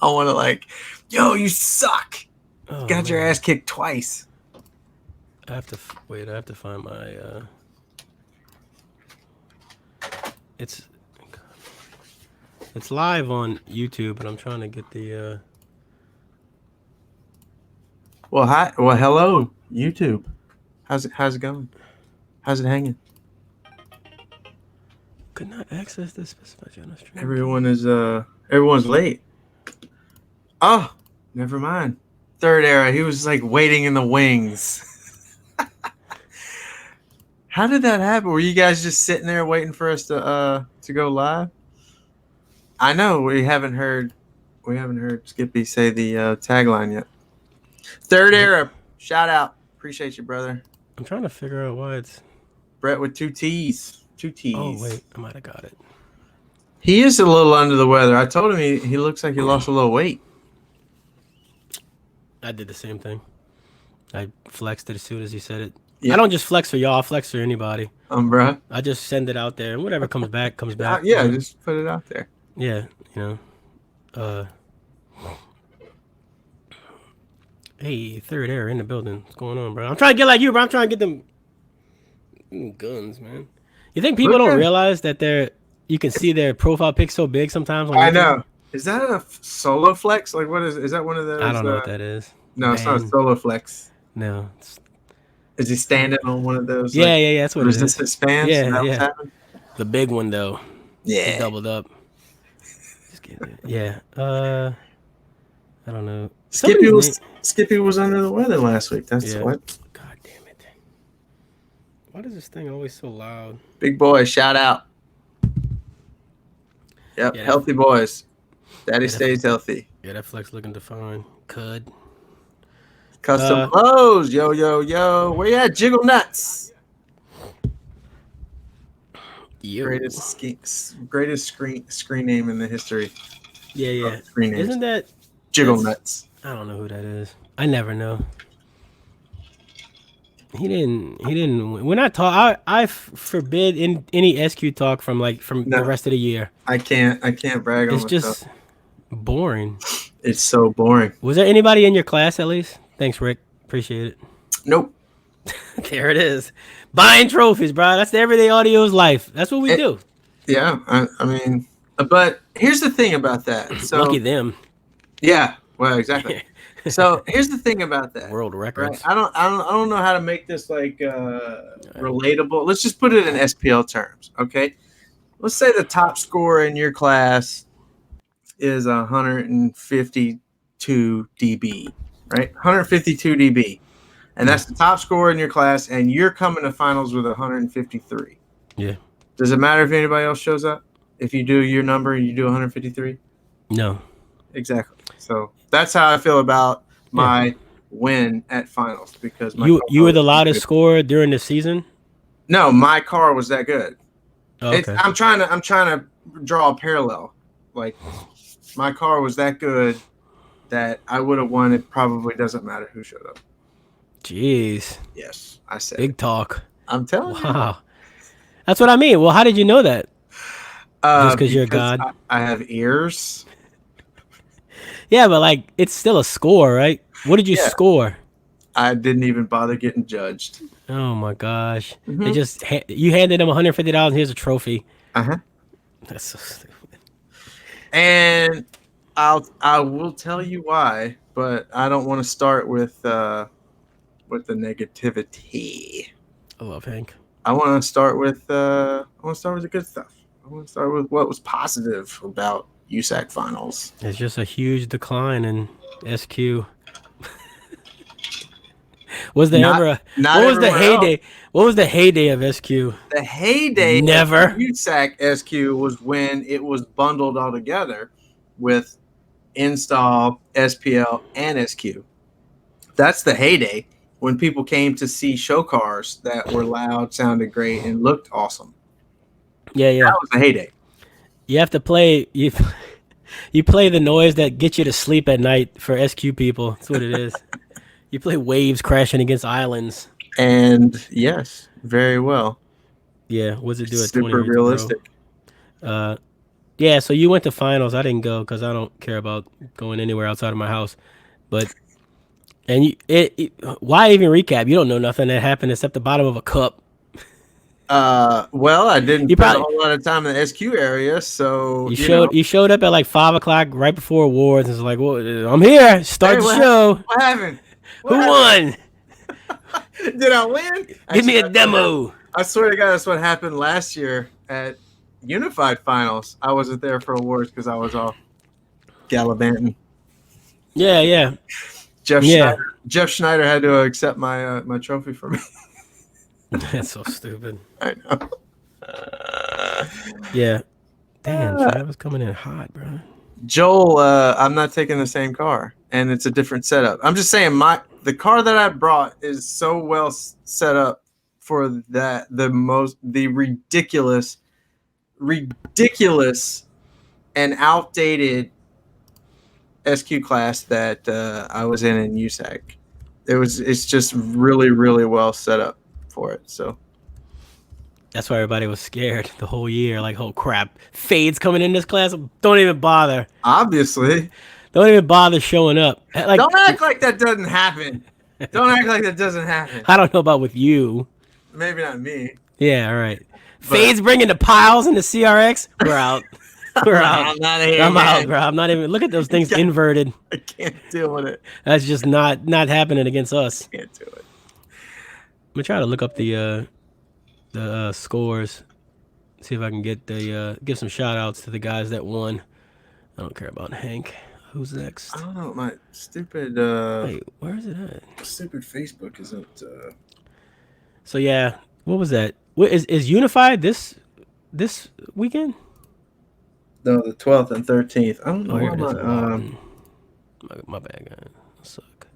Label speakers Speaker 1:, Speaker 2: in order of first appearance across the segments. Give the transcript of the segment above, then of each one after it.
Speaker 1: I want to like, yo, you suck.
Speaker 2: Oh
Speaker 1: Got your
Speaker 2: man,
Speaker 1: ass kicked twice.
Speaker 2: I have to wait. I have to find my. It's it's live on YouTube, but I'm trying to get the.
Speaker 1: Well, hi. Well, hello, YouTube. How's it going? How's it hanging?
Speaker 2: Could not access the specified channel stream key.
Speaker 1: Everyone's late. Oh, never mind. Third era. He was like waiting in the wings. How did that happen? Were you guys just sitting there waiting for us to go live? I know we haven't heard Skippy say the tagline yet. Third
Speaker 2: I'm,
Speaker 1: era. Shout out. Appreciate you, brother.
Speaker 2: I'm trying to figure out why it's.
Speaker 1: Brett with two T's. Two
Speaker 2: Oh
Speaker 1: T's.
Speaker 2: wait, I might have got it.
Speaker 1: He is a little under the weather. I told him he looks like he lost a little weight.
Speaker 2: I did the same thing. I flexed it as soon as he said it.
Speaker 1: Yeah.
Speaker 2: I don't just flex for y'all. I flex for anybody.
Speaker 1: Bruh.
Speaker 2: I just send it out there, and whatever comes back comes back.
Speaker 1: Yeah,
Speaker 2: you know?
Speaker 1: just put it out there.
Speaker 2: Yeah, you know. Hey, third air in the building. What's going on, bro? I'm trying to get like you, bro. I'm trying to get them guns, man. You think people don't realize that you can see their profile pic so big sometimes on YouTube?
Speaker 1: I know. Is that a solo flex? Like, what is that one of those?
Speaker 2: I don't know what that is.
Speaker 1: No, it's not a solo flex.
Speaker 2: No.
Speaker 1: Is he standing on one of those?
Speaker 2: Yeah, yeah, that's what
Speaker 1: resistance fans?
Speaker 2: Yeah. The big one though.
Speaker 1: Yeah.
Speaker 2: He doubled up. Just kidding. Yeah. I don't know.
Speaker 1: Skippy was under the weather last week. That's what.
Speaker 2: God damn it. Why is this thing always so loud?
Speaker 1: Big boy, shout out. Yep, healthy boys. Daddy stays healthy.
Speaker 2: Yeah, that flex looking defined. Could.
Speaker 1: Custom clothes. Yo, yo, yo. Where you at, Jiggle Nuts?
Speaker 2: Yo.
Speaker 1: Greatest screen name in the history.
Speaker 2: Yeah. Isn't that
Speaker 1: Jiggle Nuts?
Speaker 2: I don't know who that is. I never know. He didn't. We're not talk. I forbid any SQ talk from the rest of the year.
Speaker 1: I can't brag on
Speaker 2: it. It's just boring.
Speaker 1: It's so boring.
Speaker 2: Was there anybody in your class at least? Thanks, Rick. Appreciate it.
Speaker 1: Nope.
Speaker 2: There it is. Buying trophies, bro. That's the everyday audio's life. That's what we do.
Speaker 1: Yeah, I mean, but here's the thing about that. So
Speaker 2: lucky them.
Speaker 1: Yeah. Well, exactly. So here's the thing about that.
Speaker 2: World records.
Speaker 1: Right? I don't know how to make this like relatable. Let's just put it in SPL terms, okay? Let's say the top scorer in your class is 152 dB, right? 152 dB, and that's the top scorer in your class, and you're coming to finals with 153.
Speaker 2: Yeah.
Speaker 1: Does it matter if anybody else shows up? If you do your number and you do 153?
Speaker 2: No.
Speaker 1: Exactly. So that's how I feel about my win at finals because
Speaker 2: you were the loudest scorer during the season.
Speaker 1: No, my car was that good.
Speaker 2: Oh, okay.
Speaker 1: I'm trying to draw a parallel. Like my car was that good that I would have won. It probably doesn't matter who showed up.
Speaker 2: Jeez.
Speaker 1: Yes, I said
Speaker 2: big talk.
Speaker 1: I'm telling you.
Speaker 2: Wow. That's what I mean. Well, how did you know that? Just because you're God.
Speaker 1: I have ears.
Speaker 2: Yeah, but like it's still a score, right? What did you score?
Speaker 1: I didn't even bother getting judged.
Speaker 2: Oh my gosh! Mm-hmm. They just you handed them $150 and here's a trophy. That's so stupid.
Speaker 1: And I will tell you why, but I don't want to start with the negativity.
Speaker 2: I love Hank.
Speaker 1: I want to start with the good stuff. I want to start with what was positive about USAC finals.
Speaker 2: It's just a huge decline in SQ. Was there ever what was the heyday? Else. What was the heyday of SQ?
Speaker 1: The heyday of USAC SQ was when it was bundled all together with Install, SPL, and SQ. That's the heyday when people came to see show cars that were loud, sounded great, and looked awesome.
Speaker 2: Yeah.
Speaker 1: That was the heyday.
Speaker 2: You have to play you play the noise that gets you to sleep at night for SQ people. That's what it is. You play waves crashing against islands.
Speaker 1: And yes, very well.
Speaker 2: Yeah, what's it do at 20
Speaker 1: super realistic.
Speaker 2: Yeah, so you went to finals. I didn't go because I don't care about going anywhere outside of my house. But why even recap? You don't know nothing that happened except the bottom of a cup.
Speaker 1: Well, I didn't
Speaker 2: You
Speaker 1: spend a
Speaker 2: probably
Speaker 1: whole lot of time in the SQ area, so
Speaker 2: you showed up at like 5 o'clock right before awards. And it's like, well, I'm here. Start the show.
Speaker 1: What happened?
Speaker 2: Who won?
Speaker 1: Did I win?
Speaker 2: Give me a demo.
Speaker 1: I swear to God, that's what happened last year at Unified Finals. I wasn't there for awards because I was off gallivanting.
Speaker 2: Yeah.
Speaker 1: Jeff Schneider had to accept my my trophy for me.
Speaker 2: That's so stupid.
Speaker 1: I know.
Speaker 2: Yeah. Damn, that was coming in hot, bro.
Speaker 1: Joel, I'm not taking the same car, and it's a different setup. I'm just saying, the car that I brought is so well set up for that the ridiculous and outdated SQ class that I was in USAC. It's just really, really well set up for it. So
Speaker 2: that's why everybody was scared the whole year. Like, oh crap, Fade's coming in this class. Don't even bother.
Speaker 1: Obviously,
Speaker 2: don't even bother showing up. Like,
Speaker 1: don't act like that doesn't happen. Don't act like that doesn't happen.
Speaker 2: I don't know about with you.
Speaker 1: Maybe not me.
Speaker 2: Yeah, all right. Fade's bringing the piles and the CRX. We're out. We're out.
Speaker 1: I'm not here.
Speaker 2: I'm out, bro. I'm not even. Look at those things inverted.
Speaker 1: I can't deal with it.
Speaker 2: That's just not happening against us.
Speaker 1: I can't do it.
Speaker 2: I'm gonna try to look up the scores. See if I can get give some shout outs to the guys that won. I don't care about Hank. Who's next?
Speaker 1: I don't know. My stupid.
Speaker 2: Wait, where is it at?
Speaker 1: Stupid Facebook isn't.
Speaker 2: So yeah, what was that? What is Unified this weekend?
Speaker 1: No, the 12th and 13th. I don't know.
Speaker 2: My bad, guy. I suck.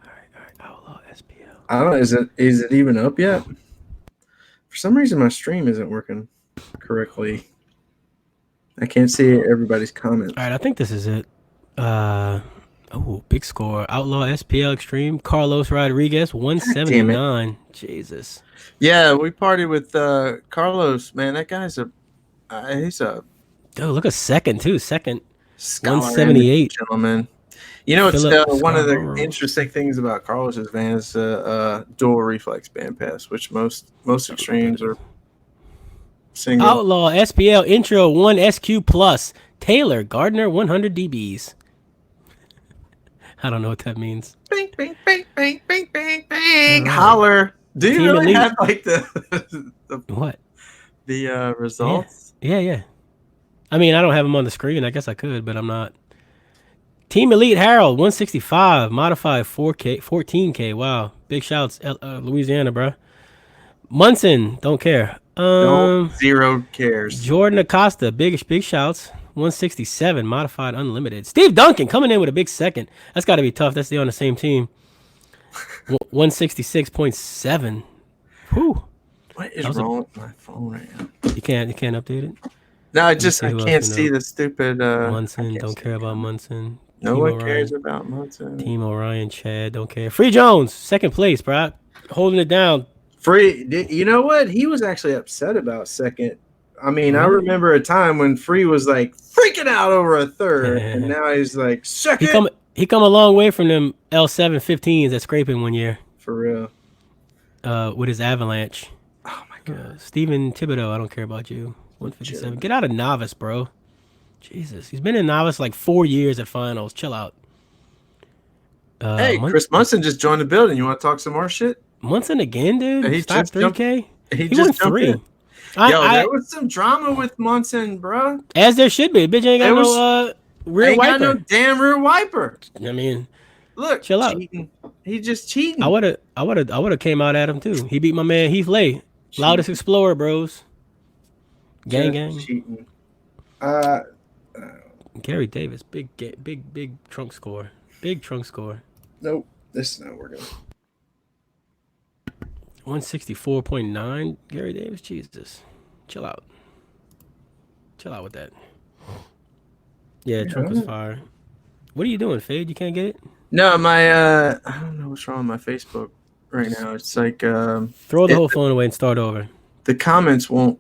Speaker 2: All right. Outlaw SPL.
Speaker 1: I don't know. Is it even up yet? For some reason, my stream isn't working correctly. I can't see everybody's comments.
Speaker 2: All right, I think this is it. Big score. Outlaw SPL Extreme. Carlos Rodriguez, 179. Jesus.
Speaker 1: Yeah, we partied with Carlos. Man, that guy's he's a.
Speaker 2: Oh, look, a second too. Second.
Speaker 1: 178. Gentlemen. You know, it's one of the interesting things about Carlos's van is dual reflex band pass, which most extremes are single.
Speaker 2: Outlaw SPL Intro 1 SQ Plus. Taylor Gardner 100 dBs. I don't know what that means.
Speaker 1: Bing, bing, bing, bing, bing, bing, bing. Holler. Do you really have like the
Speaker 2: what?
Speaker 1: The results?
Speaker 2: Yeah. I mean, I don't have them on the screen. I guess I could, but I'm not. Team Elite Harold 165 modified 14K. Wow, big shouts, Louisiana, bro. Munson, don't care.
Speaker 1: Zero cares.
Speaker 2: Jordan Acosta, big shouts. 167 modified unlimited. Steve Duncan coming in with a big second. That's got to be tough. That's on the same team. 166.7. Whew.
Speaker 1: What is wrong with my phone right now?
Speaker 2: You can't update it.
Speaker 1: No, I can't see the stupid.
Speaker 2: Munson, don't care about Munson.
Speaker 1: No one cares about Munson.
Speaker 2: Team Orion, Chad, don't care. Free Jones, second place, bro. Holding it down.
Speaker 1: Free, you know what? He was actually upset about second. I mean, I remember a time when Free was like freaking out over a third, and now he's like second.
Speaker 2: He come a long way from them L715s that scraping one year.
Speaker 1: For real.
Speaker 2: With his Avalanche.
Speaker 1: Oh my god.
Speaker 2: Steven Thibodeau, I don't care about you. 157. Get out of novice, bro. Jesus, he's been in novice like 4 years at finals. Chill out.
Speaker 1: Hey, Chris Munson just joined the building. You want to talk some more shit?
Speaker 2: Munson again, dude?
Speaker 1: He
Speaker 2: Stop 3K?
Speaker 1: He
Speaker 2: won 3.
Speaker 1: There was some drama with Munson, bro.
Speaker 2: As there should be. Bitch ain't got no rear wiper.
Speaker 1: Ain't got no damn rear wiper.
Speaker 2: I mean,
Speaker 1: look,
Speaker 2: chill out.
Speaker 1: He just cheating.
Speaker 2: I would have came out at him too. He beat my man Heath Lay. Loudest Explorer, bros. Gang.
Speaker 1: Cheating.
Speaker 2: Gary Davis, big trunk score. Big trunk score.
Speaker 1: Nope, this is not working.
Speaker 2: 164.9, Gary Davis. Jesus, chill out. Chill out with that. Yeah, trunk was fire. What are you doing, Fade? You can't get it?
Speaker 1: No, my I don't know what's wrong with my Facebook right now. It's like
Speaker 2: throw the whole phone away and start over.
Speaker 1: The comments won't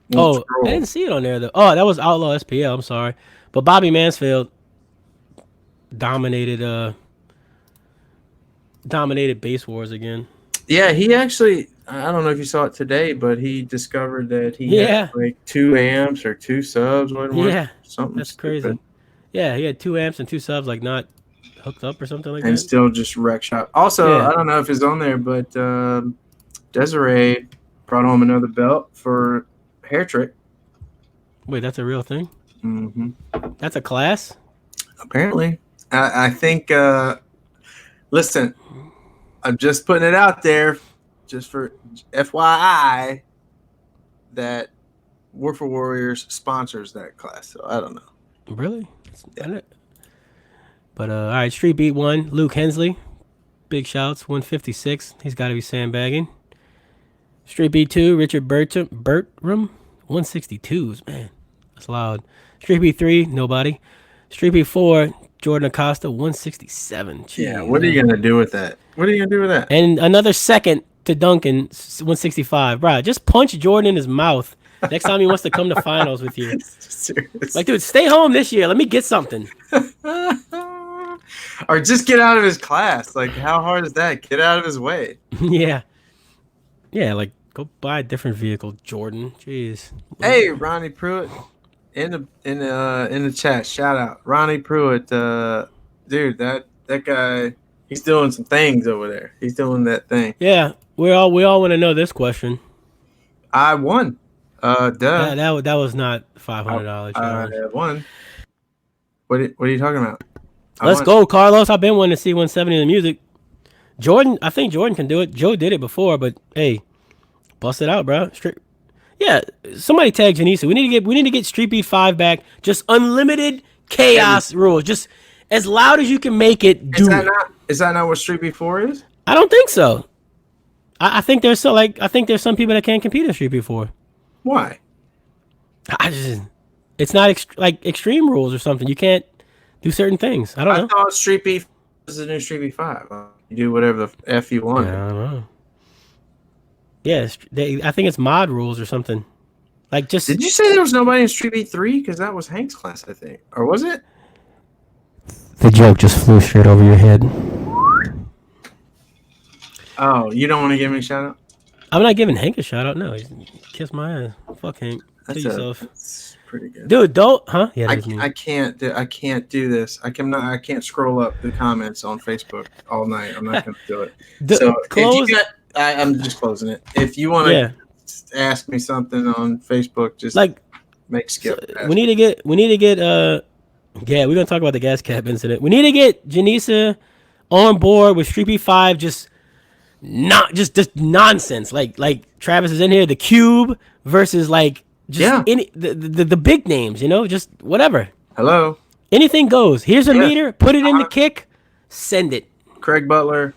Speaker 1: Won't
Speaker 2: Oh, I
Speaker 1: scroll.
Speaker 2: didn't see it on there though. Oh, that was Outlaw SPL. I'm sorry, but Bobby Mansfield dominated Base Wars again.
Speaker 1: Yeah, he actually. I don't know if you saw it today, but he discovered that he had
Speaker 2: Yeah,
Speaker 1: like 2 amps or 2 subs. What it was?
Speaker 2: yeah,
Speaker 1: Something
Speaker 2: that's crazy.
Speaker 1: stupid.
Speaker 2: Yeah, he had 2 amps and 2 subs like not hooked up or something like
Speaker 1: And
Speaker 2: that.
Speaker 1: still just wreck shop. Also,
Speaker 2: Yeah.
Speaker 1: I don't know if it's on there, but Desiree brought home another belt for hair trick.
Speaker 2: Wait, that's a real thing?
Speaker 1: Mm-hmm.
Speaker 2: That's a class?
Speaker 1: Apparently, I think. Listen, I'm just putting it out there, just for FYI, that War for Warriors sponsors that class. So I don't know.
Speaker 2: Really? Yeah. But all right, Street Beat 1, Luke Hensley. Big shouts, 156. He's got to be sandbagging. Street Beat 2, Richard Bertram, 162s. Man, that's loud. Street Beat 3, nobody. Street Beat 4, Jordan Acosta, 167. Jeez,
Speaker 1: Yeah, what are you gonna do with that? What are you gonna do with that?
Speaker 2: And another second to Duncan, 165. Bro, just punch Jordan in his mouth next time he wants to come to finals with you.
Speaker 1: Seriously.
Speaker 2: Like, dude, stay home this year. Let me get something.
Speaker 1: Or just get out of his class. Like, how hard is that? Get out of his way.
Speaker 2: Yeah. Yeah, like, go buy a different vehicle, Jordan. Jeez.
Speaker 1: Hey, Ronnie Pruitt, in the chat, shout out Ronnie Pruitt. Dude, that guy, he's doing some things over there. He's doing that thing.
Speaker 2: Yeah, we all want to know this question.
Speaker 1: I won. Duh.
Speaker 2: That was not $500 challenge.
Speaker 1: I won. What are you talking about?
Speaker 2: Let's go, Carlos. I've been wanting to see 170 in the music. Jordan, I think Jordan can do it. Joe did it before, but hey, bust it out, bro. Yeah, somebody tag Janisa. We need to get Street Beat 5 back. Just unlimited chaos rules. Just as loud as you can make it.
Speaker 1: Is that not what Street Beat 4 is?
Speaker 2: I don't think so. I think there's some people that can't compete in Street Beat 4.
Speaker 1: Why?
Speaker 2: It's not extreme rules or something. You can't do certain things. I don't know.
Speaker 1: I thought Street Beat was the new Street Beat 5. You do whatever the F you want.
Speaker 2: Yeah, I don't know. Yeah, I think it's mod rules or something. Like, just.
Speaker 1: Did you say there was nobody in Street Beat 3? Because that was Hank's class, I think. Or was it?
Speaker 2: The joke just flew straight over your head.
Speaker 1: Oh, you don't want to give me a shout out?
Speaker 2: I'm not giving Hank a shout out. No, kiss my ass. Fuck Hank. Kill yourself.
Speaker 1: That's pretty good,
Speaker 2: dude. Don't, huh? Yeah,
Speaker 1: I can't do this. I can't scroll up the comments on Facebook all night. I'm not gonna do it. I'm just closing it. If you want to ask me something on Facebook, just make skip.
Speaker 2: So we need to get. Yeah, we're gonna talk about the gas cap incident. We need to get Janisa on board with Street Beat 5. Just nonsense. Like Travis is in here. The Cube versus the big names. Just whatever.
Speaker 1: Hello.
Speaker 2: Anything goes. Here's a meter. Put it in the kick. Send it.
Speaker 1: Craig Butler.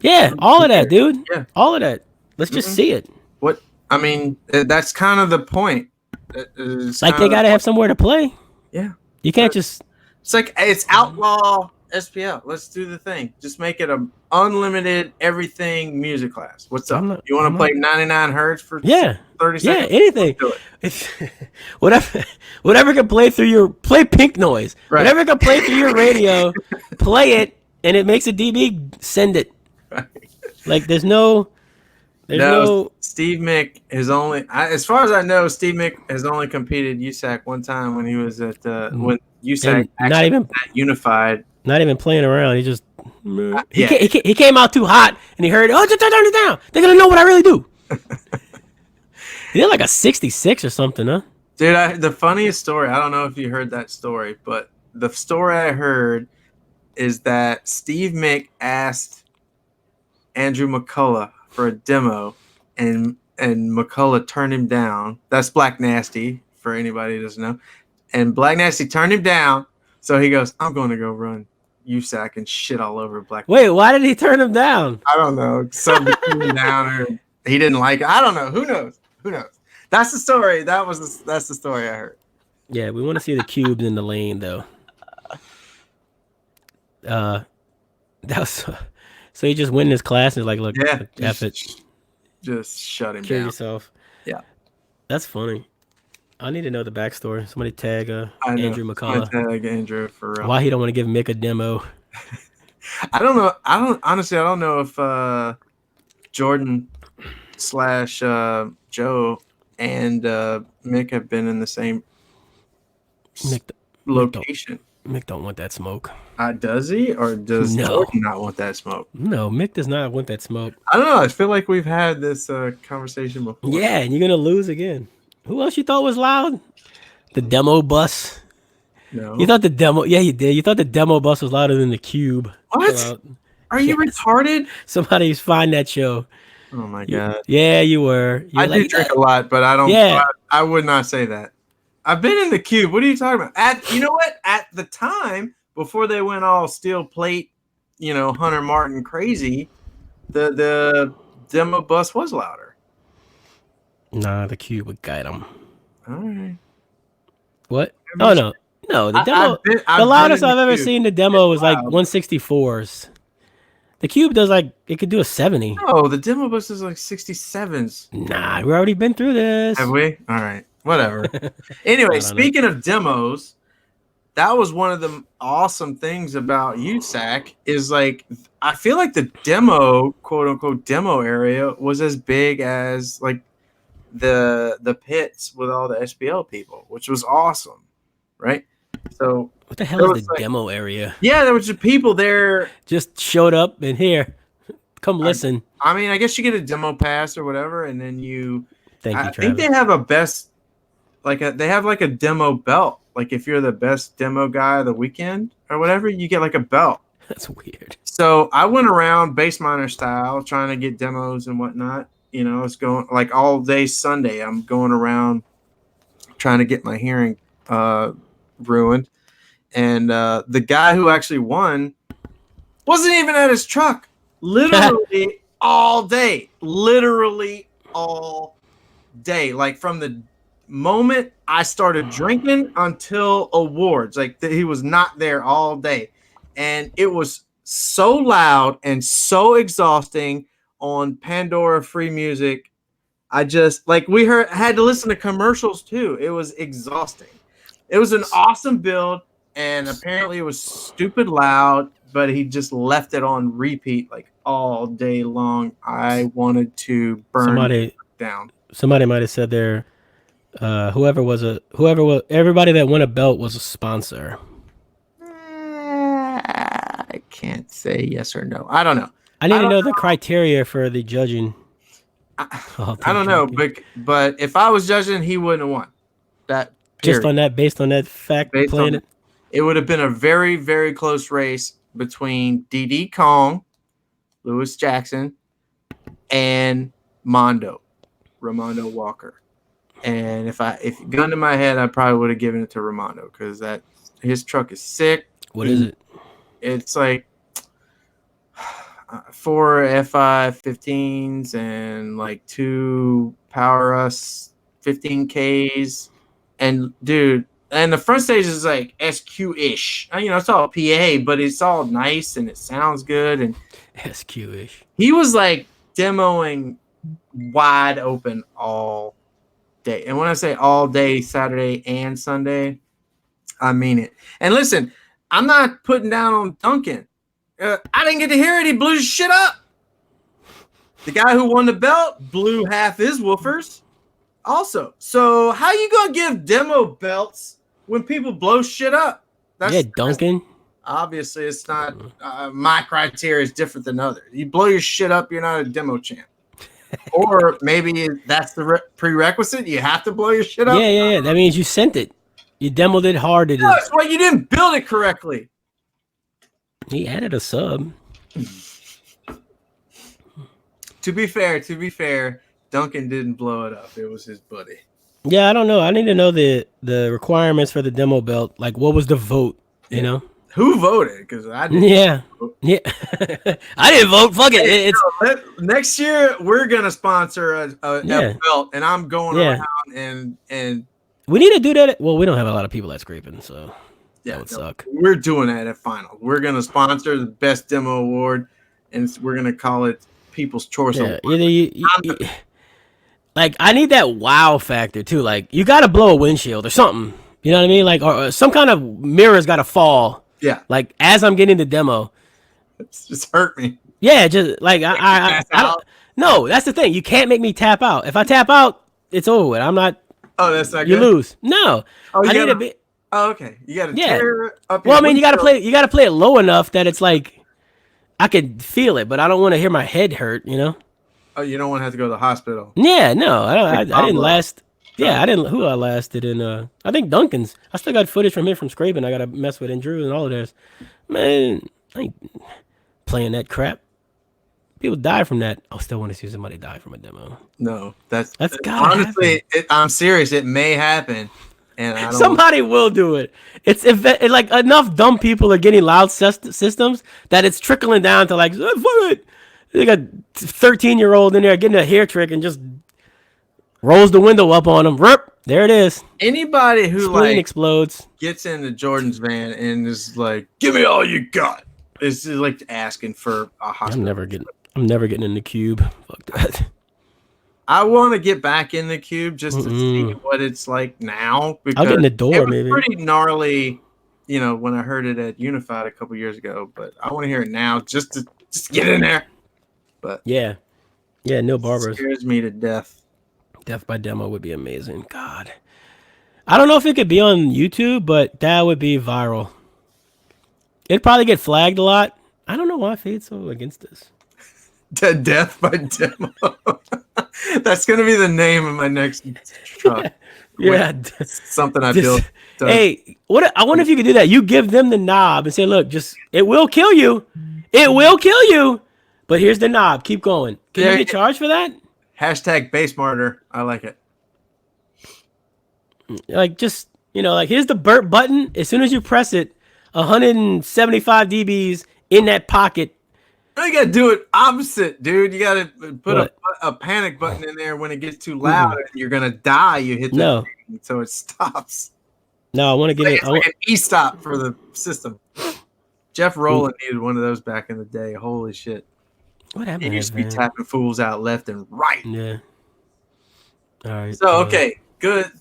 Speaker 2: Yeah, all of that, dude. Yeah, all of that. Let's just see it.
Speaker 1: What I mean, that's kind of the point.
Speaker 2: They gotta have somewhere to play.
Speaker 1: Yeah,
Speaker 2: you can't just.
Speaker 1: It's outlaw SPL. Let's do the thing. Just make it a unlimited everything music class. What's up? You want to play 99 hertz for 30 seconds?
Speaker 2: Yeah, anything. It's whatever can play pink noise. Right. Whatever can play through your radio, play it, and it makes a DB. Send it. Right. Like there's no.
Speaker 1: Steve Mick is only, as far as I know, Steve Mick has only competed USAC one time when he was at when USAC
Speaker 2: not even
Speaker 1: unified.
Speaker 2: Not even playing around. He just he came out too hot and he heard, just turn it down. They're gonna know what I really do. He did like a 66 or something, huh?
Speaker 1: Dude, the funniest story. I don't know if you heard that story, but the story I heard is that Steve Mick asked Andrew McCullough for a demo, and McCullough turned him down. That's Black Nasty, for anybody who doesn't know. And Black Nasty turned him down, so he goes, I'm going to go run USAC and shit all over Black
Speaker 2: Wait, why did he turn him down?
Speaker 1: I don't know. Something threw him down, or he didn't like it. I don't know. Who knows? That's the story. That's the story I heard.
Speaker 2: Yeah, we want to see the cubes in the lane, though. That was... So he just went in his class and like, look,
Speaker 1: just shut him down.
Speaker 2: Kill yourself.
Speaker 1: Yeah.
Speaker 2: That's funny. I need to know the backstory. Somebody tag
Speaker 1: I know.
Speaker 2: Andrew
Speaker 1: Somebody
Speaker 2: McCullough.
Speaker 1: tag Andrew for real.
Speaker 2: Why he don't want to give Mick a demo?
Speaker 1: I don't know. I don't know if Jordan / Joe and Mick have been in the same
Speaker 2: Mick,
Speaker 1: location.
Speaker 2: Mick don't want that smoke.
Speaker 1: Does he, or does
Speaker 2: No.
Speaker 1: Jordan not want that smoke?
Speaker 2: No, Mick does not want that smoke.
Speaker 1: I don't know. I feel like we've had this conversation before.
Speaker 2: Yeah, and you're gonna lose again. Who else you thought was loud? The demo bus.
Speaker 1: No.
Speaker 2: You thought the demo? Yeah, you did. You thought the demo bus was louder than the Cube.
Speaker 1: What? Are you retarded?
Speaker 2: Somebody's find that show.
Speaker 1: Oh my god.
Speaker 2: Yeah, you were.
Speaker 1: I do drink a lot, but I don't.
Speaker 2: Yeah.
Speaker 1: I would not say that. I've been in the Cube. What are you talking about? You know what? At the time, before they went all steel plate, Hunter Martin crazy, the demo bus was louder.
Speaker 2: Nah, the Cube would guide them.
Speaker 1: All right.
Speaker 2: What? Oh no. No, the demo. The loudest I've ever seen the demo was like 164s. The Cube does it could do a 70.
Speaker 1: No, the demo bus is like 67s.
Speaker 2: Nah, we've already been through this.
Speaker 1: Have we? All right. Whatever. Anyway, speaking of demos, that was one of the awesome things about USAC is I feel like the demo, quote unquote demo area was as big as the pits with all the SPL people, which was awesome. Right? So
Speaker 2: what the hell is the demo area?
Speaker 1: Yeah, there was just people there.
Speaker 2: Just showed up and here. Come listen.
Speaker 1: I mean, I guess you get a demo pass or whatever, and then
Speaker 2: I
Speaker 1: think they have a best they have a demo belt. Like if you're the best demo guy of the weekend or whatever, you get a belt.
Speaker 2: That's weird.
Speaker 1: So I went around bass miner style trying to get demos and whatnot. It's going all day Sunday. I'm going around trying to get my hearing ruined. And the guy who actually won wasn't even at his truck. Literally all day. Literally all day. From the moment I started drinking until awards. He was not there all day. And it was so loud and so exhausting on Pandora free music. I just had to listen to commercials too. It was exhausting. It was an awesome build, and apparently it was stupid loud, but he just left it on repeat all day long. I wanted to burn down.
Speaker 2: Somebody might have said there, everybody that won a belt was a sponsor.
Speaker 1: I can't say yes or no. I don't know.
Speaker 2: I need to know the criteria for the judging.
Speaker 1: I don't know, but if I was judging, he wouldn't have won. That period.
Speaker 2: Based on that fact,
Speaker 1: it would have been a very, very close race between DD Kong, Lewis Jackson, and Ramondo Walker. And if gun to my head, I probably would have given it to Ramondo because his truck is sick.
Speaker 2: What is it?
Speaker 1: It's 4 FI 15s and 2 Power Us 15Ks. And dude, and the front stage is SQ-ish. It's all PA, but it's all nice and it sounds good. And
Speaker 2: SQ-ish.
Speaker 1: He was demoing wide open all day. And when I say all day, Saturday and Sunday, I mean it. And listen, I'm not putting down on Duncan. I didn't get to hear it. He blew his shit up. The guy who won the belt blew half his woofers also. So how you going to give demo belts when people blow shit up?
Speaker 2: Duncan.
Speaker 1: Obviously, it's not my criteria is different than others. You blow your shit up, you're not a demo champ. Or maybe that's the prerequisite. You have to blow your shit up.
Speaker 2: Yeah. That means you sent it. You demoed it hard.
Speaker 1: No, that's why you didn't build it correctly.
Speaker 2: He added a sub.
Speaker 1: To be fair, Duncan didn't blow it up. It was his buddy.
Speaker 2: Yeah, I don't know. I need to know the requirements for the demo belt. What was the vote? You know?
Speaker 1: Who voted? Because I didn't.
Speaker 2: Yeah. I didn't vote. Fuck it.
Speaker 1: Next year we're gonna sponsor a belt, and I'm going around and
Speaker 2: we need to do that. Well, we don't have a lot of people at Scraping, so that would suck.
Speaker 1: We're doing that at final. We're gonna sponsor the best demo award, and we're gonna call it People's Choice Award.
Speaker 2: Like, I need that wow factor too. Like, you got to blow a windshield or something. You know what I mean? Like, or some kind of mirror's got to fall.
Speaker 1: Yeah.
Speaker 2: Like, as I'm getting the demo.
Speaker 1: It's just hurt me.
Speaker 2: Yeah, just like I don't. No, that's the thing. You can't make me tap out. If I tap out, it's over with. I'm not.
Speaker 1: Oh, that's not
Speaker 2: you
Speaker 1: good.
Speaker 2: You lose. No.
Speaker 1: Oh,
Speaker 2: I need a bit.
Speaker 1: Oh, okay. You got to tear up.
Speaker 2: Well, I mean, you got to play. You got to play it low enough that it's like I could feel it, but I don't want to hear my head hurt. You know.
Speaker 1: Oh, you don't want to have to go to the hospital.
Speaker 2: Yeah, no, I didn't last. Yeah, I didn't. Who I lasted in? I think Duncan's. I still got footage from him from scraping. I got to mess with Andrew and all of this. Man, I ain't playing that crap. People die from that. I still want to see somebody die from a demo.
Speaker 1: No, that's
Speaker 2: honestly.
Speaker 1: I'm serious. It may happen, and
Speaker 2: somebody will do it. It's if like enough dumb people are getting loud systems that it's trickling down to like, fuck it. They got 13-year-old in there getting a hair trick and just rolls the window up on them. Rip, there it is.
Speaker 1: Anybody who
Speaker 2: spleen explodes,
Speaker 1: gets into Jordan's van and is like, "Give me all you got." It's just like asking for a hospital.
Speaker 2: I'm never getting in the cube. Fuck that.
Speaker 1: I want to get back in the cube just to see what it's like now.
Speaker 2: Because I'll get in the door,
Speaker 1: it was
Speaker 2: maybe.
Speaker 1: Pretty gnarly, when I heard it at Unified a couple years ago. But I want to hear it now, just to get in there. But
Speaker 2: yeah, no barbers.
Speaker 1: It scares me to death.
Speaker 2: Death by demo would be amazing. God, I don't know if it could be on YouTube, but that would be viral. It'd probably get flagged a lot. I don't know why Fade's so against this.
Speaker 1: Death by demo. That's gonna be the name of my next truck.
Speaker 2: Yeah,
Speaker 1: something I built.
Speaker 2: Hey, I wonder if you could do that. You give them the knob and say, "Look, it will kill you. It will kill you. But here's the knob. Keep going." Can you get charged for that?
Speaker 1: Hashtag base martyr. I like it.
Speaker 2: Like, just, like, here's the burp button. As soon as you press it, 175 dBs in that pocket.
Speaker 1: You gotta do it opposite, dude. You gotta put a panic button in there when it gets too loud and you're gonna die. You hit the thing, so it stops.
Speaker 2: No, I want to get it.
Speaker 1: It's like an e-stop for the system. Jeff Rowland needed one of those back in the day. Holy shit.
Speaker 2: What happened?
Speaker 1: He used to be tapping fools out left and right.
Speaker 2: Yeah. All right.
Speaker 1: So, okay. Good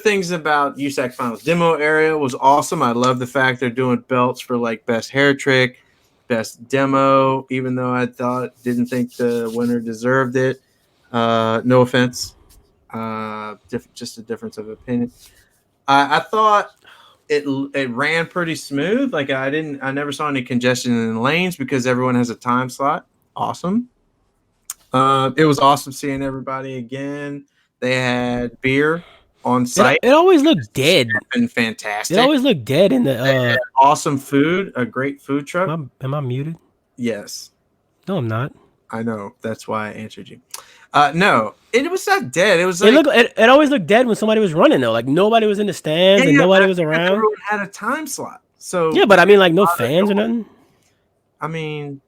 Speaker 1: things about USAC Finals. Demo area was awesome. I love the fact they're doing belts for like best hair trick, best demo, even though I didn't think the winner deserved it. No offense. Just a difference of opinion. I thought it ran pretty smooth. Like I never saw any congestion in the lanes because everyone has a time slot. Awesome. It was awesome seeing everybody again. They had beer on site.
Speaker 2: It always looked dead.
Speaker 1: And fantastic.
Speaker 2: It always looked dead in the
Speaker 1: awesome food, a great food truck.
Speaker 2: Am I muted?
Speaker 1: Yes.
Speaker 2: No, I'm not.
Speaker 1: I know. That's why I answered you. No, it was not dead. It was like,
Speaker 2: it always looked dead when somebody was running though. Like nobody was in the stands and nobody was around.
Speaker 1: Everyone had a time slot. So
Speaker 2: yeah, but I mean, like no fans or nothing.
Speaker 1: I mean,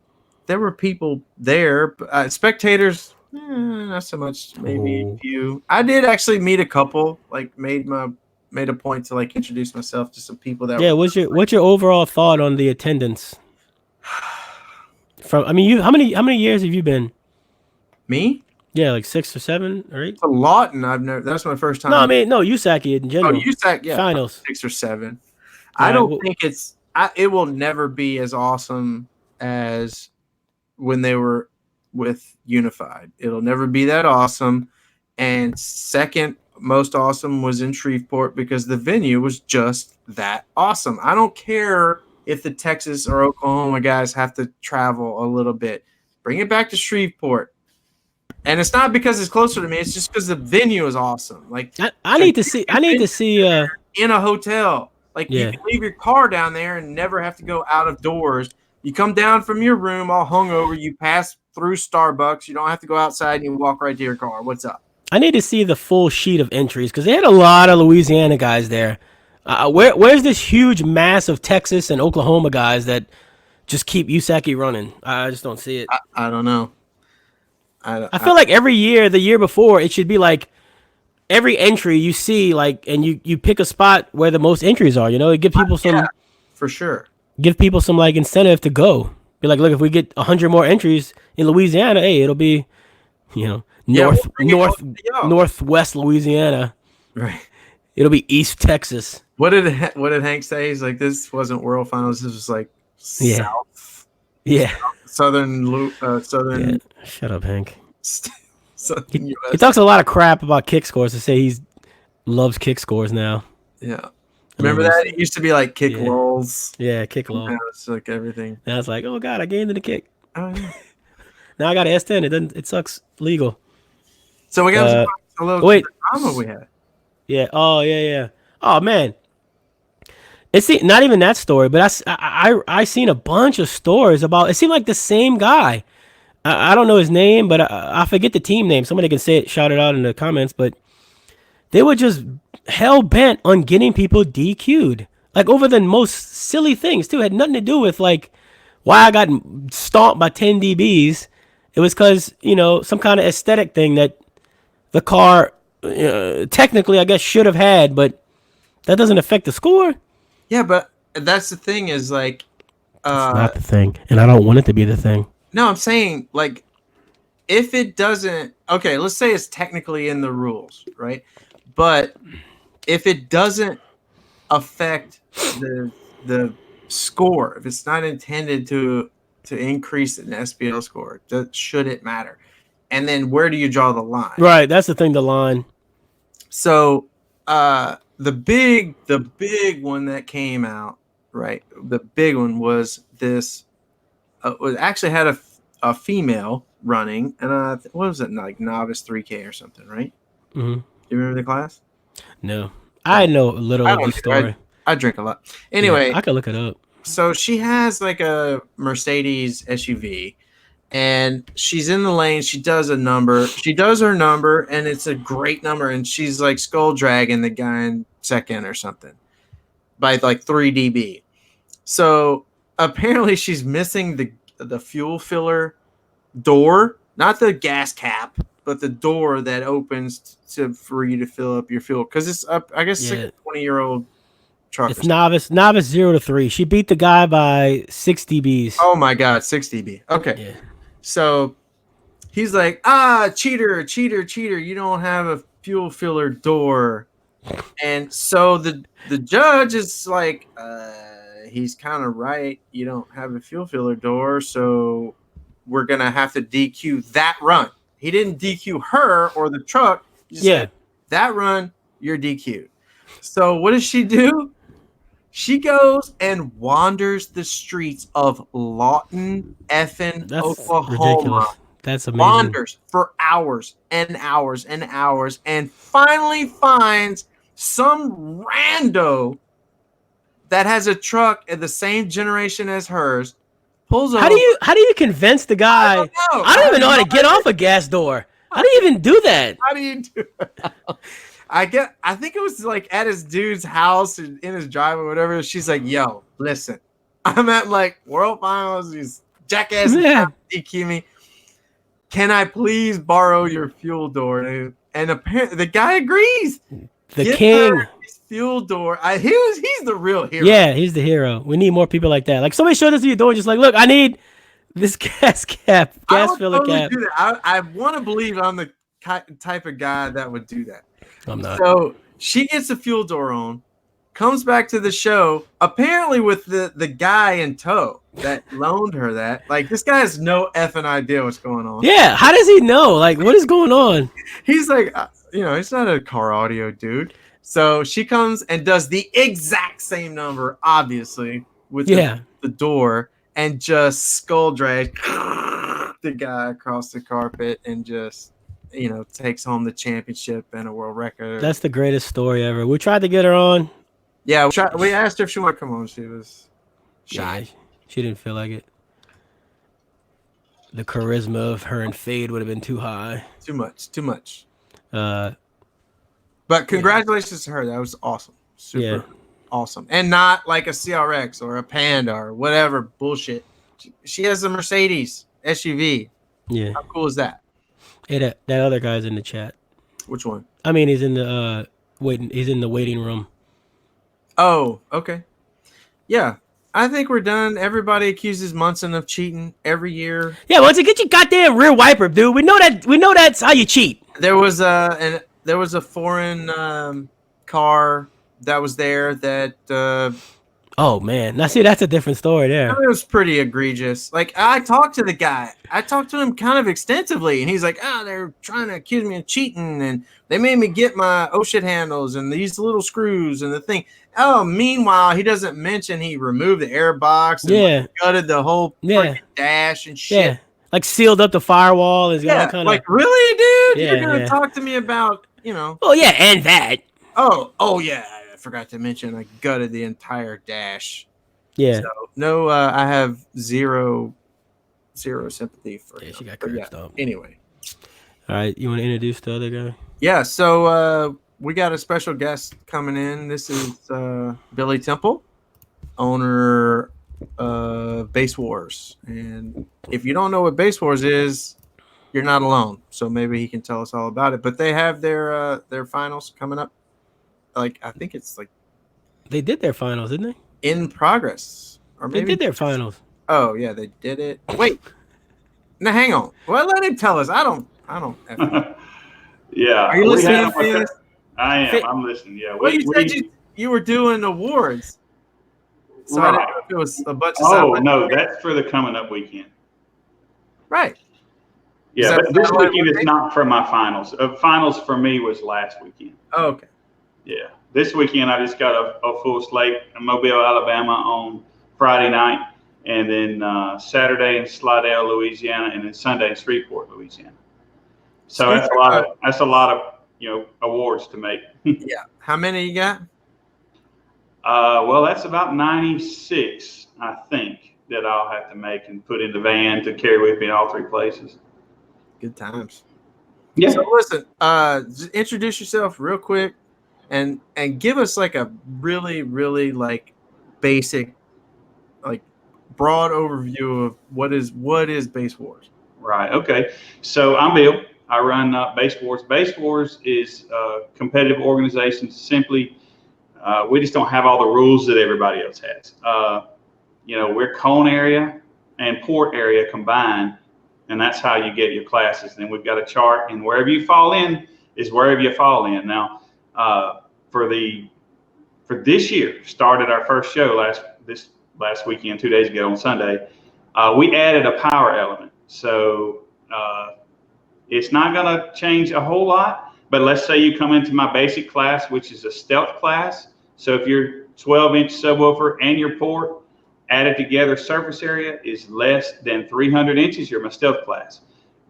Speaker 1: there were people there. Spectators, not so much. Maybe a few. I did actually meet a couple. Like made a point to like introduce myself to some people that.
Speaker 2: Yeah, what's your overall thought on the attendance? How many years have you been?
Speaker 1: Me?
Speaker 2: Yeah, like 6 or 7 or 8.
Speaker 1: It's a lot, and that's my first time.
Speaker 2: No, I mean USAC in general.
Speaker 1: Oh, USAC, yeah,
Speaker 2: finals
Speaker 1: 6 or 7. I don't think it will never be as awesome as when they were with Unified. It'll never be that awesome. And second most awesome was in Shreveport because the venue was just that awesome. I don't care if the Texas or Oklahoma guys have to travel a little bit. Bring it back to Shreveport. And it's not because it's closer to me. It's just because the venue is awesome. Like
Speaker 2: I need to see
Speaker 1: in a hotel. Like you can leave your car down there and never have to go out of doors. You come down from your room all hungover. You pass through Starbucks. You don't have to go outside and you walk right to your car. What's up?
Speaker 2: I need to see the full sheet of entries because they had a lot of Louisiana guys there. Where's this huge mass of Texas and Oklahoma guys that just keep USAC running? I just don't see it.
Speaker 1: I don't know.
Speaker 2: I feel like every year, the year before, it should be like every entry you see, like, and you pick a spot where the most entries are. You know, it give people
Speaker 1: for sure.
Speaker 2: Give people some like incentive to go. Be like, look, if we get 100 more entries in Louisiana, hey, it'll be Northwest Louisiana.
Speaker 1: Right.
Speaker 2: It'll be East Texas.
Speaker 1: What did Hank say? He's like, this wasn't World Finals. This was like South.
Speaker 2: Yeah.
Speaker 1: Southern.
Speaker 2: Yeah. Shut up, Hank.
Speaker 1: Southern
Speaker 2: he talks a lot of crap about kick scores to say he loves kick scores now.
Speaker 1: Yeah. Remember that? It used to be like kick lulls.
Speaker 2: Yeah, kick lull.
Speaker 1: Now it's like everything.
Speaker 2: Now it's like, oh god, I gained in the kick.
Speaker 1: Oh yeah.
Speaker 2: Now I got an S10. It sucks legal.
Speaker 1: So we got a little drama we had.
Speaker 2: Yeah. Oh yeah. Oh man. It's not even that story, but I seen a bunch of stories about. It seemed like the same guy. I don't know his name, but I forget the team name. Somebody can say it, shout it out in the comments. But they were just hell bent on getting people DQ'd, like over the most silly things too. It had nothing to do with like why I got stomped by 10 DBs. It was because some kind of aesthetic thing that the car technically I guess should have had, but that doesn't affect the score.
Speaker 1: Yeah, but that's the thing is like,
Speaker 2: it's not the thing, and I don't want it to be the thing.
Speaker 1: No, I'm saying like, if it doesn't, okay, let's say it's technically in the rules, right? But if it doesn't affect the score, if it's not intended to increase an SPL score, should it matter? And then where do you draw the line?
Speaker 2: Right, that's the thing, the line.
Speaker 1: So the big one that came out, right? The big one was this. It actually had a female running, and what was it, like novice 3K or something, right?
Speaker 2: Mm-hmm.
Speaker 1: Do you remember the class?
Speaker 2: No, I know a little of the story.
Speaker 1: I drink a lot. Anyway,
Speaker 2: I could look it up.
Speaker 1: So she has like a Mercedes SUV, and she's in the lane. She does a number. She does her number, and it's a great number. And she's like skull dragging the guy in second or something by like 3 dB. So apparently she's missing the fuel filler door, not the gas cap, but the door that opens for you to fill up your fuel. Because it's up, I guess, it's like a 20-year-old truck.
Speaker 2: It's novice 0 to 3. She beat the guy by 6 dBs.
Speaker 1: Oh my god, 6 dB. Okay.
Speaker 2: Yeah.
Speaker 1: So he's like, cheater. You don't have a fuel filler door. And so the judge is like, he's kind of right. You don't have a fuel filler door, so we're going to have to DQ that run. He didn't DQ her or the truck. He just said, that run, you're DQ'd. So what does she do? She goes and wanders the streets of Lawton, Oklahoma.
Speaker 2: Ridiculous. That's amazing.
Speaker 1: Wanders for hours and hours and hours, and finally finds some rando that has a truck at the same generation as hers. Pulls over.
Speaker 2: How do you convince the guy? I don't even know how to get off a gas door. How do you even do that?
Speaker 1: How do you do that? I think it was like at his dude's house in his driveway or whatever. She's like, yo, listen, I'm at like World Finals. These jackass DQ me. Can I please borrow your fuel door? And apparently the guy agrees.
Speaker 2: The king.
Speaker 1: His fuel door. He's the real hero.
Speaker 2: Yeah, he's the hero. We need more people like that. Like somebody showed us to your door, just like, look, I need this gas filler cap.
Speaker 1: Do that. I want to believe I'm the type of guy that would do that.
Speaker 2: I'm not.
Speaker 1: So she gets the fuel door on, comes back to the show, apparently with the guy in tow that loaned her that. Like, this guy has no effing idea what's going on.
Speaker 2: Yeah, how does he know? Like, what is going on?
Speaker 1: He's like, he's not a car audio dude. So she comes and does the exact same number, obviously, with the door, and just skull drag the guy across the carpet and just... takes home the championship and a world record.
Speaker 2: That's the greatest story ever. We tried to get her on.
Speaker 1: Yeah, we asked her if she wanted to come on. She was shy.
Speaker 2: Yeah, she didn't feel like it. The charisma of her and Fade would have been too high.
Speaker 1: Too much. But congratulations to her. That was awesome. Super awesome. And not like a CRX or a Panda or whatever bullshit. She has a Mercedes SUV.
Speaker 2: Yeah.
Speaker 1: How cool is that?
Speaker 2: Hey, that other guy's in the chat.
Speaker 1: Which one?
Speaker 2: I mean, he's in the waiting. He's in the waiting room.
Speaker 1: Oh, okay. Yeah. I think we're done. Everybody accuses Munson of cheating every year.
Speaker 2: Yeah, once you get your goddamn rear wiper, dude. We know that. We know that's how you cheat.
Speaker 1: There was a foreign car that was there that
Speaker 2: Oh man, now see that's a different story there.
Speaker 1: it was pretty egregious. Like I talked to the guy, I talked to him kind of extensively, and he's like, they're trying to accuse me of cheating, and they made me get my oh shit handles and these little screws and the thing. Oh, meanwhile, he doesn't mention he removed the air box and like, gutted the whole dash and shit.
Speaker 2: Yeah, like sealed up the firewall. Is all kind of
Speaker 1: like really, dude. You're gonna talk to me about
Speaker 2: Oh yeah, and that.
Speaker 1: Oh yeah. I forgot to mention I gutted the entire dash.
Speaker 2: Yeah.
Speaker 1: So no, I have zero sympathy for him.
Speaker 2: She got curb stomped.
Speaker 1: Anyway.
Speaker 2: All right, you want to introduce the other guy?
Speaker 1: Yeah. So we got a special guest coming in. This is Billy Temple, owner of Base Wars. And if you don't know what Base Wars is, you're not alone. So maybe he can tell us all about it. But they have their finals coming up. Like I think it's like
Speaker 2: they did their finals, didn't they?
Speaker 1: In progress, or maybe
Speaker 2: they did their finals.
Speaker 1: Oh yeah, they did it. Wait, now hang on. Well, let him tell us. I don't.
Speaker 3: Yeah.
Speaker 1: Are you listening?
Speaker 3: I am. I'm listening. Yeah.
Speaker 1: Well, you said you were doing awards. So
Speaker 3: right.
Speaker 1: I didn't know if it was a bunch of.
Speaker 3: Oh no, that's for the coming up weekend.
Speaker 1: Right.
Speaker 3: Yeah, but this weekend is not for my finals. Finals for me was last weekend.
Speaker 1: Oh, okay.
Speaker 3: Yeah. This weekend, I just got a full slate in Mobile, Alabama on Friday night, and then Saturday in Slidell, Louisiana, and then Sunday in Shreveport, Louisiana. So that's a lot of awards to make.
Speaker 1: Yeah. How many you got?
Speaker 3: Well, that's about 96, I think, that I'll have to make and put in the van to carry with me in all three places.
Speaker 1: Good times.
Speaker 3: Yeah.
Speaker 1: So listen, just introduce yourself real quick. And give us like a really, really like basic, like broad overview of what is Base Wars.
Speaker 3: Right. Okay. So I'm Bill. I run Base Wars. Base Wars is a competitive organization. Simply, we just don't have all the rules that everybody else has. We're cone area and port area combined, and that's how you get your classes. Then we've got a chart, and wherever you fall in is wherever you fall in. Now, for this year, started our first show last weekend, 2 days ago on Sunday. We added a power element, so it's not going to change a whole lot. But let's say you come into my basic class, which is a stealth class. So if your 12-inch subwoofer and your port added together surface area is less than 300 inches, you're my stealth class.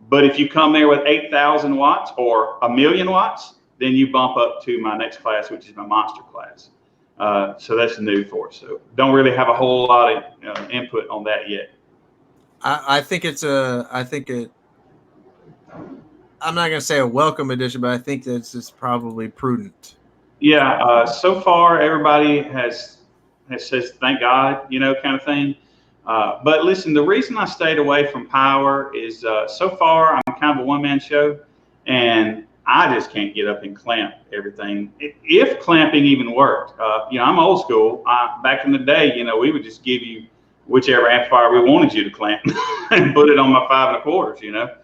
Speaker 3: But if you come there with 8,000 watts or 1,000,000 watts, then you bump up to my next class, which is my monster class. So that's new for us. So don't really have a whole lot of input on that yet.
Speaker 1: I think I'm not going to say a welcome addition, but I think that's just probably prudent.
Speaker 3: Yeah. So far, everybody has says thank God, kind of thing. But listen, the reason I stayed away from power is so far I'm kind of a one-man show, and I just can't get up and clamp everything. If clamping even worked, I'm old school. Back in the day, we would just give you whichever amplifier we wanted you to clamp and put it on my 5 1/4,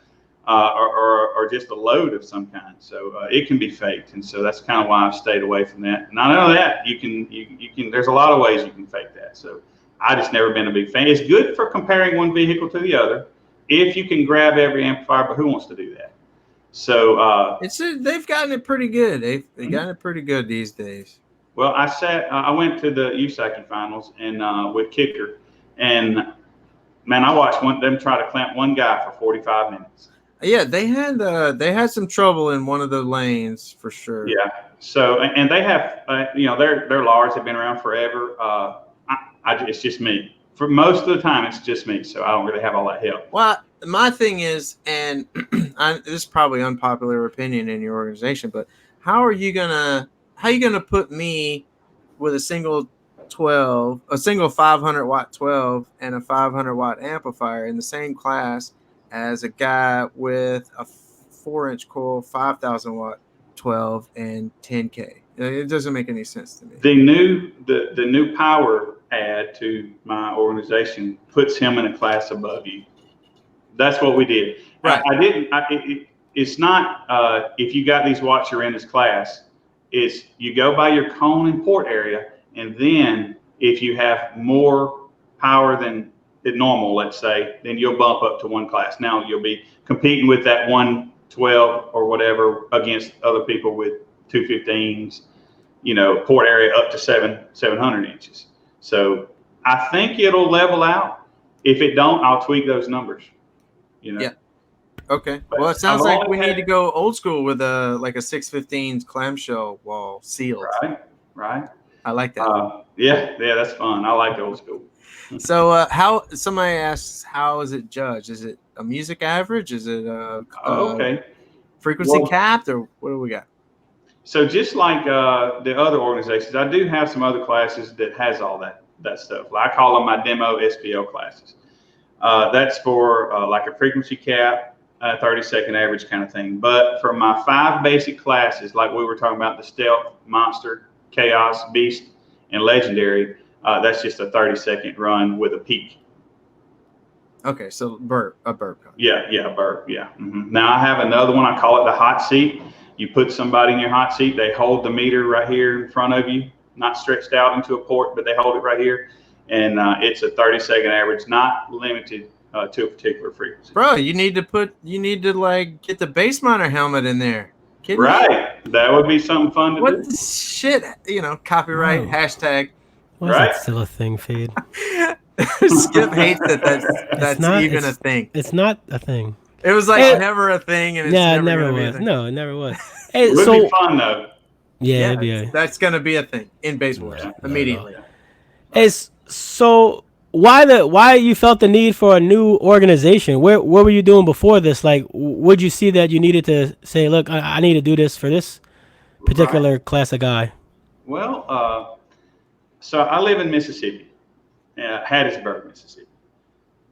Speaker 3: or just a load of some kind. So it can be faked, and so that's kind of why I've stayed away from that. And I know that you can. There's a lot of ways you can fake that. So I just never been a big fan. It's good for comparing one vehicle to the other if you can grab every amplifier, but who wants to do that? So
Speaker 1: they've gotten it pretty good. They've gotten it pretty good these days.
Speaker 3: Well, I went to the USACI finals and with Kicker, and man, I watched them try to clamp one guy for 45 minutes.
Speaker 1: Yeah, they had some trouble in one of the lanes for sure.
Speaker 3: Yeah. So and they have they're large. They've been around forever. It's just me. For most of the time, it's just me. So I don't really have all that help.
Speaker 1: Well, my thing is, and this is probably unpopular opinion in your organization, but how are you gonna put me with a single 500 watt 12 and a 500 watt amplifier in the same class as a guy with a 4-inch coil 5,000 watt 12 and 10K? It doesn't make any sense to me.
Speaker 3: The new power add to my organization puts him in a class above you. That's what we did.
Speaker 1: Right.
Speaker 3: It's not if you got these watch you're in this class. It's you go by your cone and port area, and then if you have more power than normal, let's say, then you'll bump up to one class. Now you'll be competing with that 112 or whatever against other people with 215s, port area up to 700 inches. So I think it'll level out. If it don't, I'll tweak those numbers.
Speaker 1: Yeah. Okay. Well, it sounds like we need to go old school with a 615 clamshell wall sealed.
Speaker 3: Right.
Speaker 1: I like that.
Speaker 3: Yeah, that's fun. I like old school.
Speaker 1: So how somebody asks, how is it judged? Is it a music average? Is it frequency capped, or what do we got?
Speaker 3: So just like the other organizations, I do have some other classes that has all that stuff. I call them my demo SPL classes. That's for like a frequency cap, 30-second average kind of thing. But for my 5 basic classes, like we were talking about, the Stealth, Monster, Chaos, Beast, and Legendary, that's just a 30-second run with a peak.
Speaker 1: Okay, so a burp.
Speaker 3: Yeah, burp, yeah. Mm-hmm. Now I have another one, I call it the hot seat. You put somebody in your hot seat, they hold the meter right here in front of you, not stretched out into a port, but they hold it right here. And it's a 30-second average, not limited to a particular frequency.
Speaker 1: Bro, you need to get the bass monitor helmet in there.
Speaker 3: Right. That would be something fun to do.
Speaker 1: What shit, copyright, hashtag.
Speaker 2: Why is that still a thing, Fade?
Speaker 1: Skip hates that's even a thing.
Speaker 2: It's not a thing.
Speaker 1: It was never a thing, and
Speaker 2: it never was. No, it never was.
Speaker 3: Hey, it would be fun though.
Speaker 2: Yeah,
Speaker 1: that's gonna be a thing in baseball immediately.
Speaker 2: Hey, so why you felt the need for a new organization? What were you doing before this? Like, would you see that you needed to say, look, I need to do this for this particular class of guy?
Speaker 3: Well, so I live in Mississippi, Hattiesburg, Mississippi.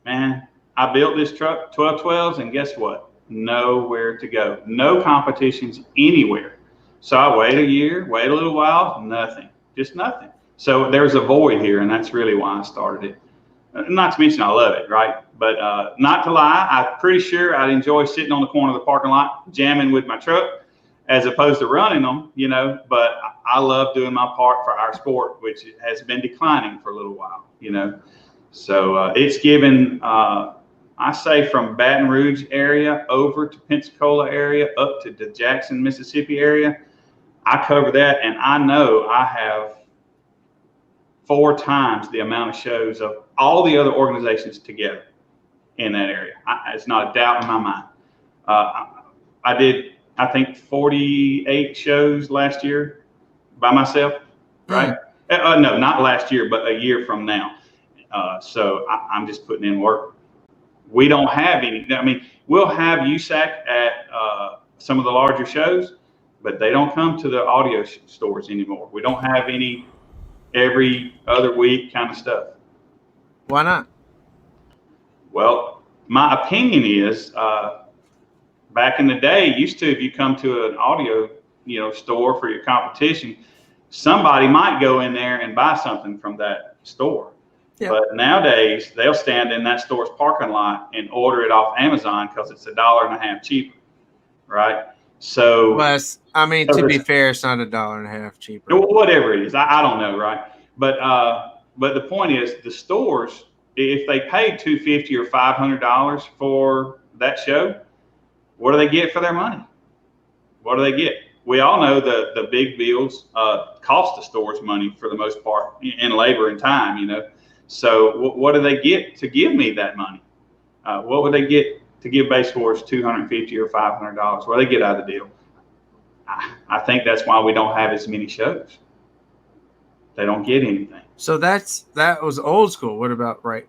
Speaker 3: Man, I built this truck, 1212s, and guess what? Nowhere to go. No competitions anywhere. So I wait a year, wait a little while, nothing, just nothing. So there's a void here, and that's really why I started it. Not to mention I love it, right? But not to lie, I'm pretty sure I'd enjoy sitting on the corner of the parking lot jamming with my truck as opposed to running them, but I love doing my part for our sport, which has been declining for a little while, So it's given, I say, from Baton Rouge area over to Pensacola area up to the Jackson, Mississippi area. I cover that, and I know I have 4 times the amount of shows of all the other organizations together in that area. It's not a doubt in my mind. I did, I think, 48 shows last year by myself, right? No, not last year, but a year from now. So I'm just putting in work. We don't have any. I mean, we'll have USAC at some of the larger shows, but they don't come to the audio stores anymore. We don't have any every other week kind of stuff.
Speaker 1: Why not?
Speaker 3: Well, my opinion is back in the day, used to, if you come to an audio store for your competition, somebody might go in there and buy something from that store. Yeah. But nowadays, they'll stand in that store's parking lot and order it off Amazon because it's $1.50 cheaper, right? So,
Speaker 1: to be fair, it's not $1.50 cheaper.
Speaker 3: Whatever it is, I don't know, right? But the point is, the stores, if they pay $250 or $500 for that show, what do they get for their money? What do they get? We all know the big bills cost the stores money for the most part in labor and time, So what do they get to give me that money? What would they get to give Base Sports $250 or $500? What do they get out of the deal? I think that's why we don't have as many shows. They don't get anything.
Speaker 1: So that was old school. What about right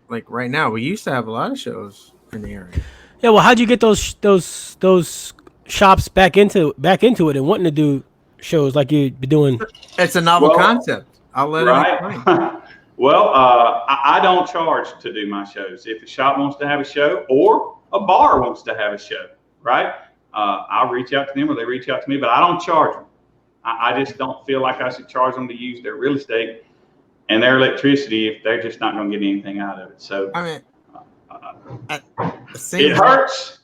Speaker 1: now? We used to have a lot of shows in the area.
Speaker 2: Yeah, well, how'd you get those shops back into it and wanting to do shows like you'd be doing?
Speaker 1: It's a novel concept. I'll let it explain.
Speaker 3: Well, I don't charge to do my shows. If a shop wants to have a show or a bar wants to have a show, right? I'll reach out to them or they reach out to me, but I don't charge them. I just don't feel like I should charge them to use their real estate. and their electricity if they're just not going to get anything out of it. So
Speaker 1: I mean,
Speaker 3: it hurts. It hurts.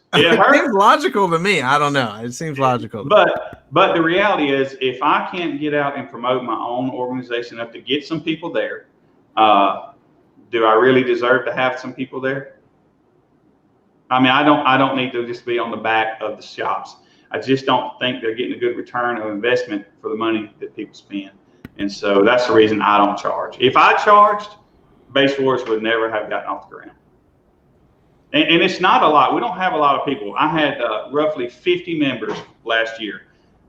Speaker 1: Seems logical to me. I don't know. It seems logical.
Speaker 3: But the reality is, if I can't get out and promote my own organization enough to get some people there, do I really deserve to have some people there? I mean, I don't need to just be on the back of the shops. I just don't think they're getting a good return of investment for the money that people spend. And so that's the reason I don't charge. If I charged, Base Wars would never have gotten off the ground. And it's not a lot. We don't have a lot of people. I had roughly 50 members last year.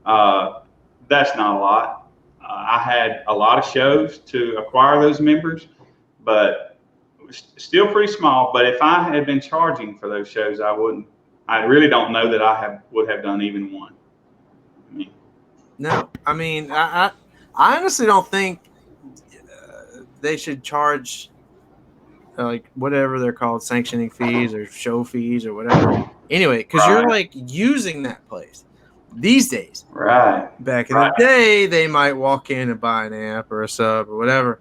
Speaker 3: That's not a lot. I had a lot of shows to acquire those members, but still pretty small. But if I had been charging for those shows, I really don't know that I would have done even one.
Speaker 1: No, I mean, I honestly don't think they should charge like whatever they're called, sanctioning fees or show fees or whatever. Anyway, because you're like using that place these days.
Speaker 3: Right.
Speaker 1: Back in the day, they might walk in and buy an amp or a sub or whatever.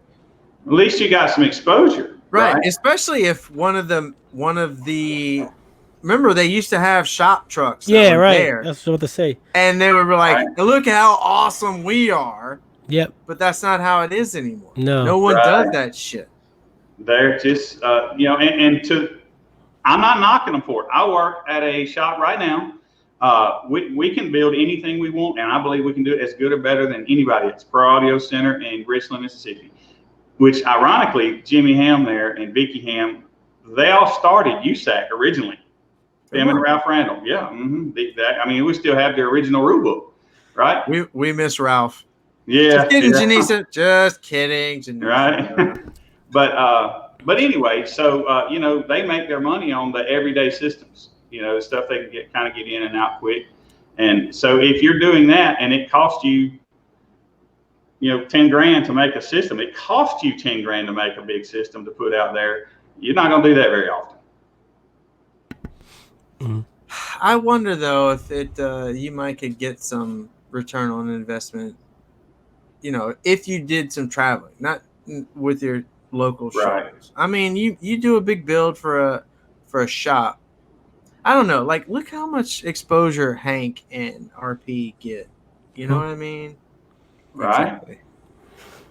Speaker 3: At least you got some exposure.
Speaker 1: Right. Especially if one of the remember they used to have shop trucks.
Speaker 2: Yeah, right. There, that's what to say.
Speaker 1: And they would be like, look how awesome we are.
Speaker 2: Yep.
Speaker 1: But that's not how it is anymore.
Speaker 2: No
Speaker 1: one does that shit.
Speaker 3: They're just, I'm not knocking them for it. I work at a shop right now. We can build anything we want, and I believe we can do it as good or better than anybody. It's Pro Audio Center in Richland, Mississippi, which ironically, Jimmy Ham there and Vicky Ham, they all started USAC originally. Them and Ralph Randall. Yeah. Mm-hmm. We still have the original rule book, right?
Speaker 1: We miss Ralph.
Speaker 3: Yeah.
Speaker 1: Just kidding, Janisa. Just kidding, Janisa.
Speaker 3: Right. But anyway, so they make their money on the everyday systems, the stuff they can get in and out quick. And so if you're doing that and it costs you, $10,000 to make a system, it costs you $10,000 to make a big system to put out there. You're not going to do that very often.
Speaker 2: Mm-hmm.
Speaker 1: I wonder though if you might could get some return on investment, if you did some traveling, not with your local shows.
Speaker 3: Right.
Speaker 1: I mean, you do a big build for a shop. I don't know, like look how much exposure Hank and RP get. You know what I mean?
Speaker 3: Right. Exactly.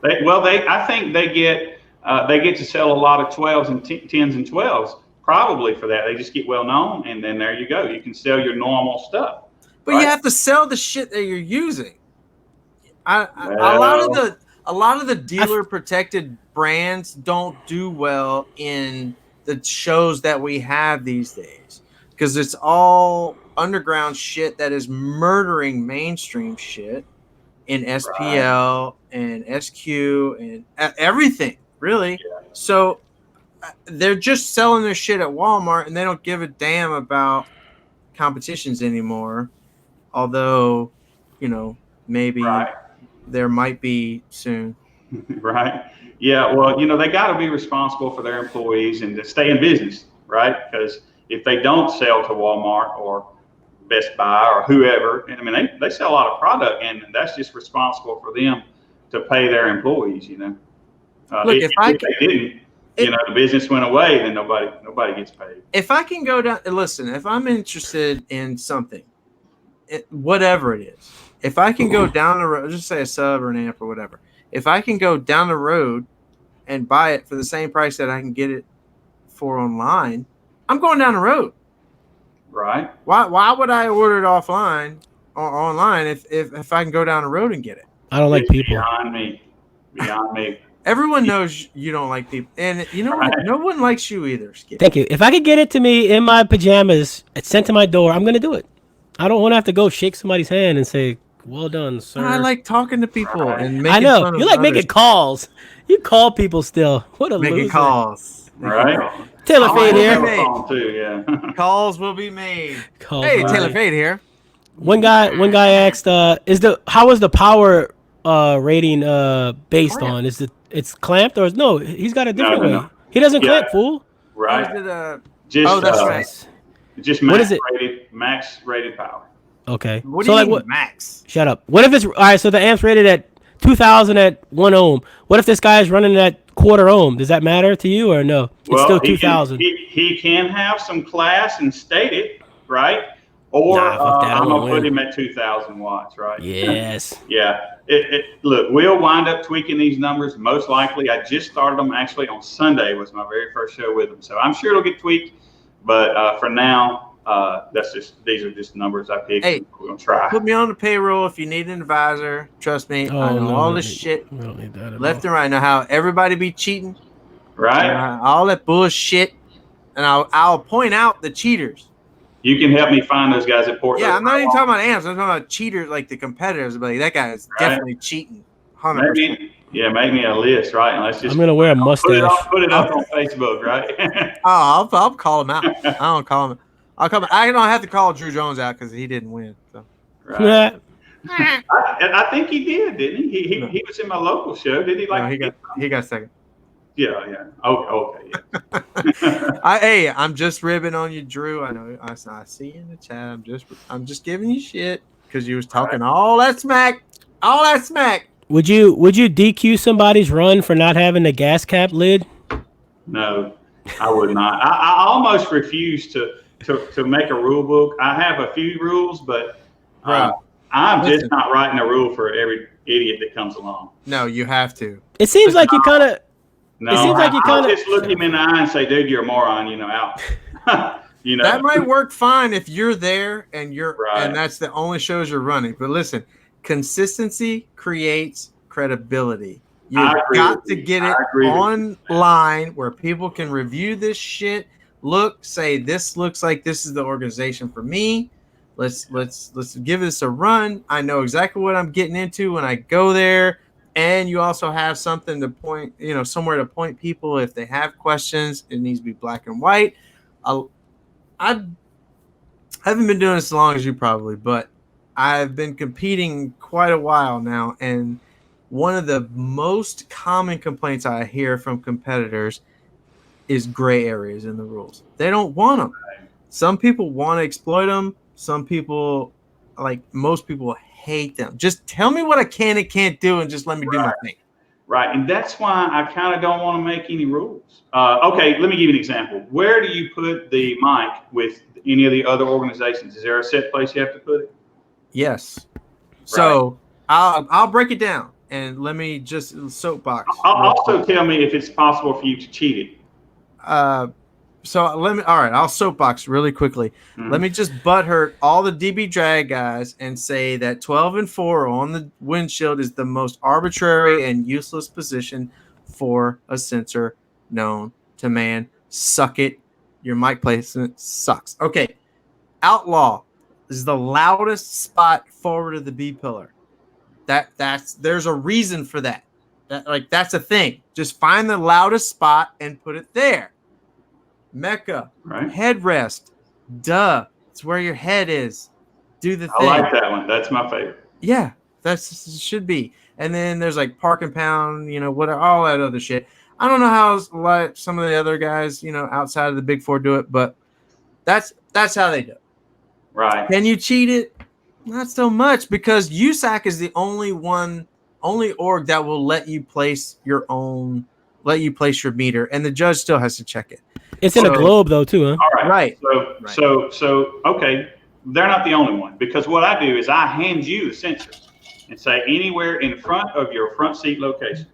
Speaker 3: I think they get to sell a lot of 12s and 10s and 12s. Probably for that, they just get well known, and then there you go. You can sell your normal stuff.
Speaker 1: But you have to sell the shit that you're using. A lot of the dealer protected brands don't do well in the shows that we have these days because it's all underground shit that is murdering mainstream shit in SPL and SQ and everything, really. Yeah. So they're just selling their shit at Walmart and they don't give a damn about competitions anymore. Although, maybe there might be soon.
Speaker 3: Right. Yeah. Well, they got to be responsible for their employees and to stay in business, right? Because if they don't sell to Walmart or Best Buy or whoever, they sell a lot of product and that's just responsible for them to pay their employees,
Speaker 1: Look,
Speaker 3: if they didn't, the business went away, then nobody gets paid.
Speaker 1: If I can go down, listen, if I'm interested in something, whatever it is, if I can go down the road, just say a sub or an amp or whatever, if I can go down the road and buy it for the same price that I can get it for online, I'm going down the road.
Speaker 3: Right.
Speaker 1: Why would I order it offline or online if I can go down the road and get it?
Speaker 2: I don't like people.
Speaker 3: Beyond me.
Speaker 1: Everyone knows you don't like people, and what? No one likes you either, Skip.
Speaker 2: Thank you. If I could get it to me in my pajamas, sent to my door, I'm gonna do it. I don't want to have to go shake somebody's hand and say, "Well done, sir."
Speaker 1: I like talking to people and making.
Speaker 2: I know
Speaker 1: fun
Speaker 2: you
Speaker 1: of
Speaker 2: like
Speaker 1: others.
Speaker 2: making calls. You call people still. What a
Speaker 1: making
Speaker 2: loser.
Speaker 1: calls.
Speaker 3: Right.
Speaker 2: Taylor Fade here.
Speaker 3: Too, yeah.
Speaker 1: Calls will be made.
Speaker 2: Hey,
Speaker 1: Taylor Fade here.
Speaker 2: One guy asked, how is the power rating based on? Is it's clamped or no? He's got a different way. No. He doesn't clamp, fool.
Speaker 3: Right.
Speaker 1: That's right.
Speaker 3: Just max rated power.
Speaker 2: Okay.
Speaker 1: What do you mean max?
Speaker 2: Shut up. What if it's all right? So the amp's rated at 2,000 at 1 ohm. What if this guy is running at quarter ohm? Does that matter to you or no? It's still 2,000.
Speaker 3: He can have some class and state it, right? Or
Speaker 2: Nah, fuck that.
Speaker 3: I'm
Speaker 2: gonna
Speaker 3: going to put him at 2,000 watts, right?
Speaker 2: Yes.
Speaker 3: Yeah. Look, we'll wind up tweaking these numbers. Most likely, I just started them actually on Sunday was my very first show with them. So I'm sure it'll get tweaked. But for now, these are just numbers I picked.
Speaker 1: Hey,
Speaker 3: we're gonna try.
Speaker 1: Put me on the payroll if you need an advisor. Trust me, I know all this shit
Speaker 2: we don't need that at
Speaker 1: left
Speaker 2: all.
Speaker 1: and right. I know how everybody be cheating,
Speaker 3: right?
Speaker 1: All that bullshit, and I'll point out the cheaters.
Speaker 3: You can help me find those guys at Portland.
Speaker 1: Yeah, I'm not even talking about amps. I'm talking about cheaters, like the competitors. But like, that guy is definitely cheating. 100%.
Speaker 3: Make me a list, right? And let's just.
Speaker 2: I'm gonna wear a mustache.
Speaker 3: Put it up on Facebook, right?
Speaker 1: I'll call him out. I don't call him. I don't have to call Drew Jones out because he didn't win. So.
Speaker 2: Right.
Speaker 3: I think he did, didn't he? He was in my local show. Did he?
Speaker 1: He got second.
Speaker 3: Yeah. Okay. Yeah.
Speaker 1: Hey, I'm just ribbing on you, Drew. I know. I see you in the chat. I'm just giving you shit because you was talking all that smack.
Speaker 2: Would you DQ somebody's run for not having the gas cap lid?
Speaker 3: No, I would not. I almost refuse to make a rule book. I have a few rules, but I'm just not writing a rule for every idiot that comes along.
Speaker 1: No, you have to.
Speaker 2: It seems like you kind of.
Speaker 3: No, I'll just look him in the eye and say, "Dude, you're a moron." Out.
Speaker 1: That might work fine if you're there and
Speaker 3: right.
Speaker 1: and that's the only shows you're running. But listen, consistency creates credibility. You've got to get it online where people can review this shit. Say this looks like this is the organization for me. Let's give this a run. I know exactly what I'm getting into when I go there. And you also have something to point, somewhere to point people if they have questions. It needs to be black and white. I haven't been doing this as long as you probably, but I've been competing quite a while now. And one of the most common complaints I hear from competitors is gray areas in the rules. They don't want them. Some people want to exploit them. Some people, like most people, hate them. Just tell me what I can and can't do and just let me do my thing.
Speaker 3: Right. And that's why I kind of don't want to make any rules. Okay, let me give you an example. Where do you put the mic with any of the other organizations? Is there a set place you have to put it?
Speaker 1: Yes. So I'll break it down and let me just soapbox.
Speaker 3: Also tell me if it's possible for you to cheat it.
Speaker 1: I'll soapbox really quickly. Mm-hmm. Let me just butthurt all the DB drag guys and say that 12 and 4 on the windshield is the most arbitrary and useless position for a sensor known to man. Suck it. Your mic placement sucks. Okay. Outlaw is the loudest spot forward of the B pillar. There's a reason for that. That's a thing. Just find the loudest spot and put it there. Mecca, headrest, duh. It's where your head is. Do the thing.
Speaker 3: I like that one. That's my favorite.
Speaker 1: Yeah, that should be. And then there's like park and pound, whatever, all that other shit. I don't know how some of the other guys, outside of the big four do it, but that's how they do it.
Speaker 3: Right.
Speaker 1: Can you cheat it? Not so much, because USAC is the only org that will let you place your meter, and the judge still has to check it.
Speaker 2: It's in a globe though too, huh?
Speaker 3: All right. So okay, they're not the only one, because what I do is I hand you the sensors and say anywhere in front of your front seat location,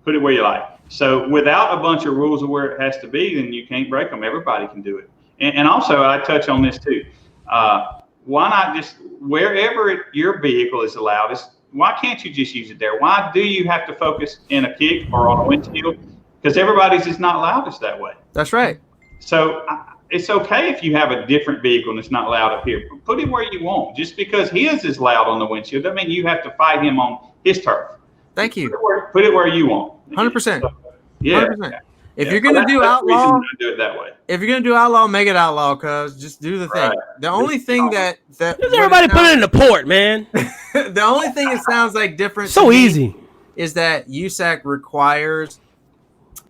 Speaker 3: put it where you like. So without a bunch of rules of where it has to be, then you can't break them. Everybody can do it. And also I touch on this too. Why not just wherever your vehicle is the loudest? Why can't you just use it there? Why do you have to focus in a kick or on a windshield? Because everybody's just not loudest that way.
Speaker 1: That's right.
Speaker 3: So it's okay if you have a different vehicle and it's not loud up here. Put it where you want. Just because his is loud on the windshield doesn't mean you have to fight him on his turf.
Speaker 1: Thank you.
Speaker 3: Put it where you want.
Speaker 1: 100%.
Speaker 3: Yeah.
Speaker 1: 100%. If you're gonna do outlaw,
Speaker 3: do it that way.
Speaker 1: If you're gonna do outlaw, make it outlaw. Cause just do the thing.
Speaker 3: Right.
Speaker 1: The only thing that
Speaker 2: everybody put it in the port, man.
Speaker 1: The only thing that sounds like different.
Speaker 2: So easy.
Speaker 1: Is that USAC requires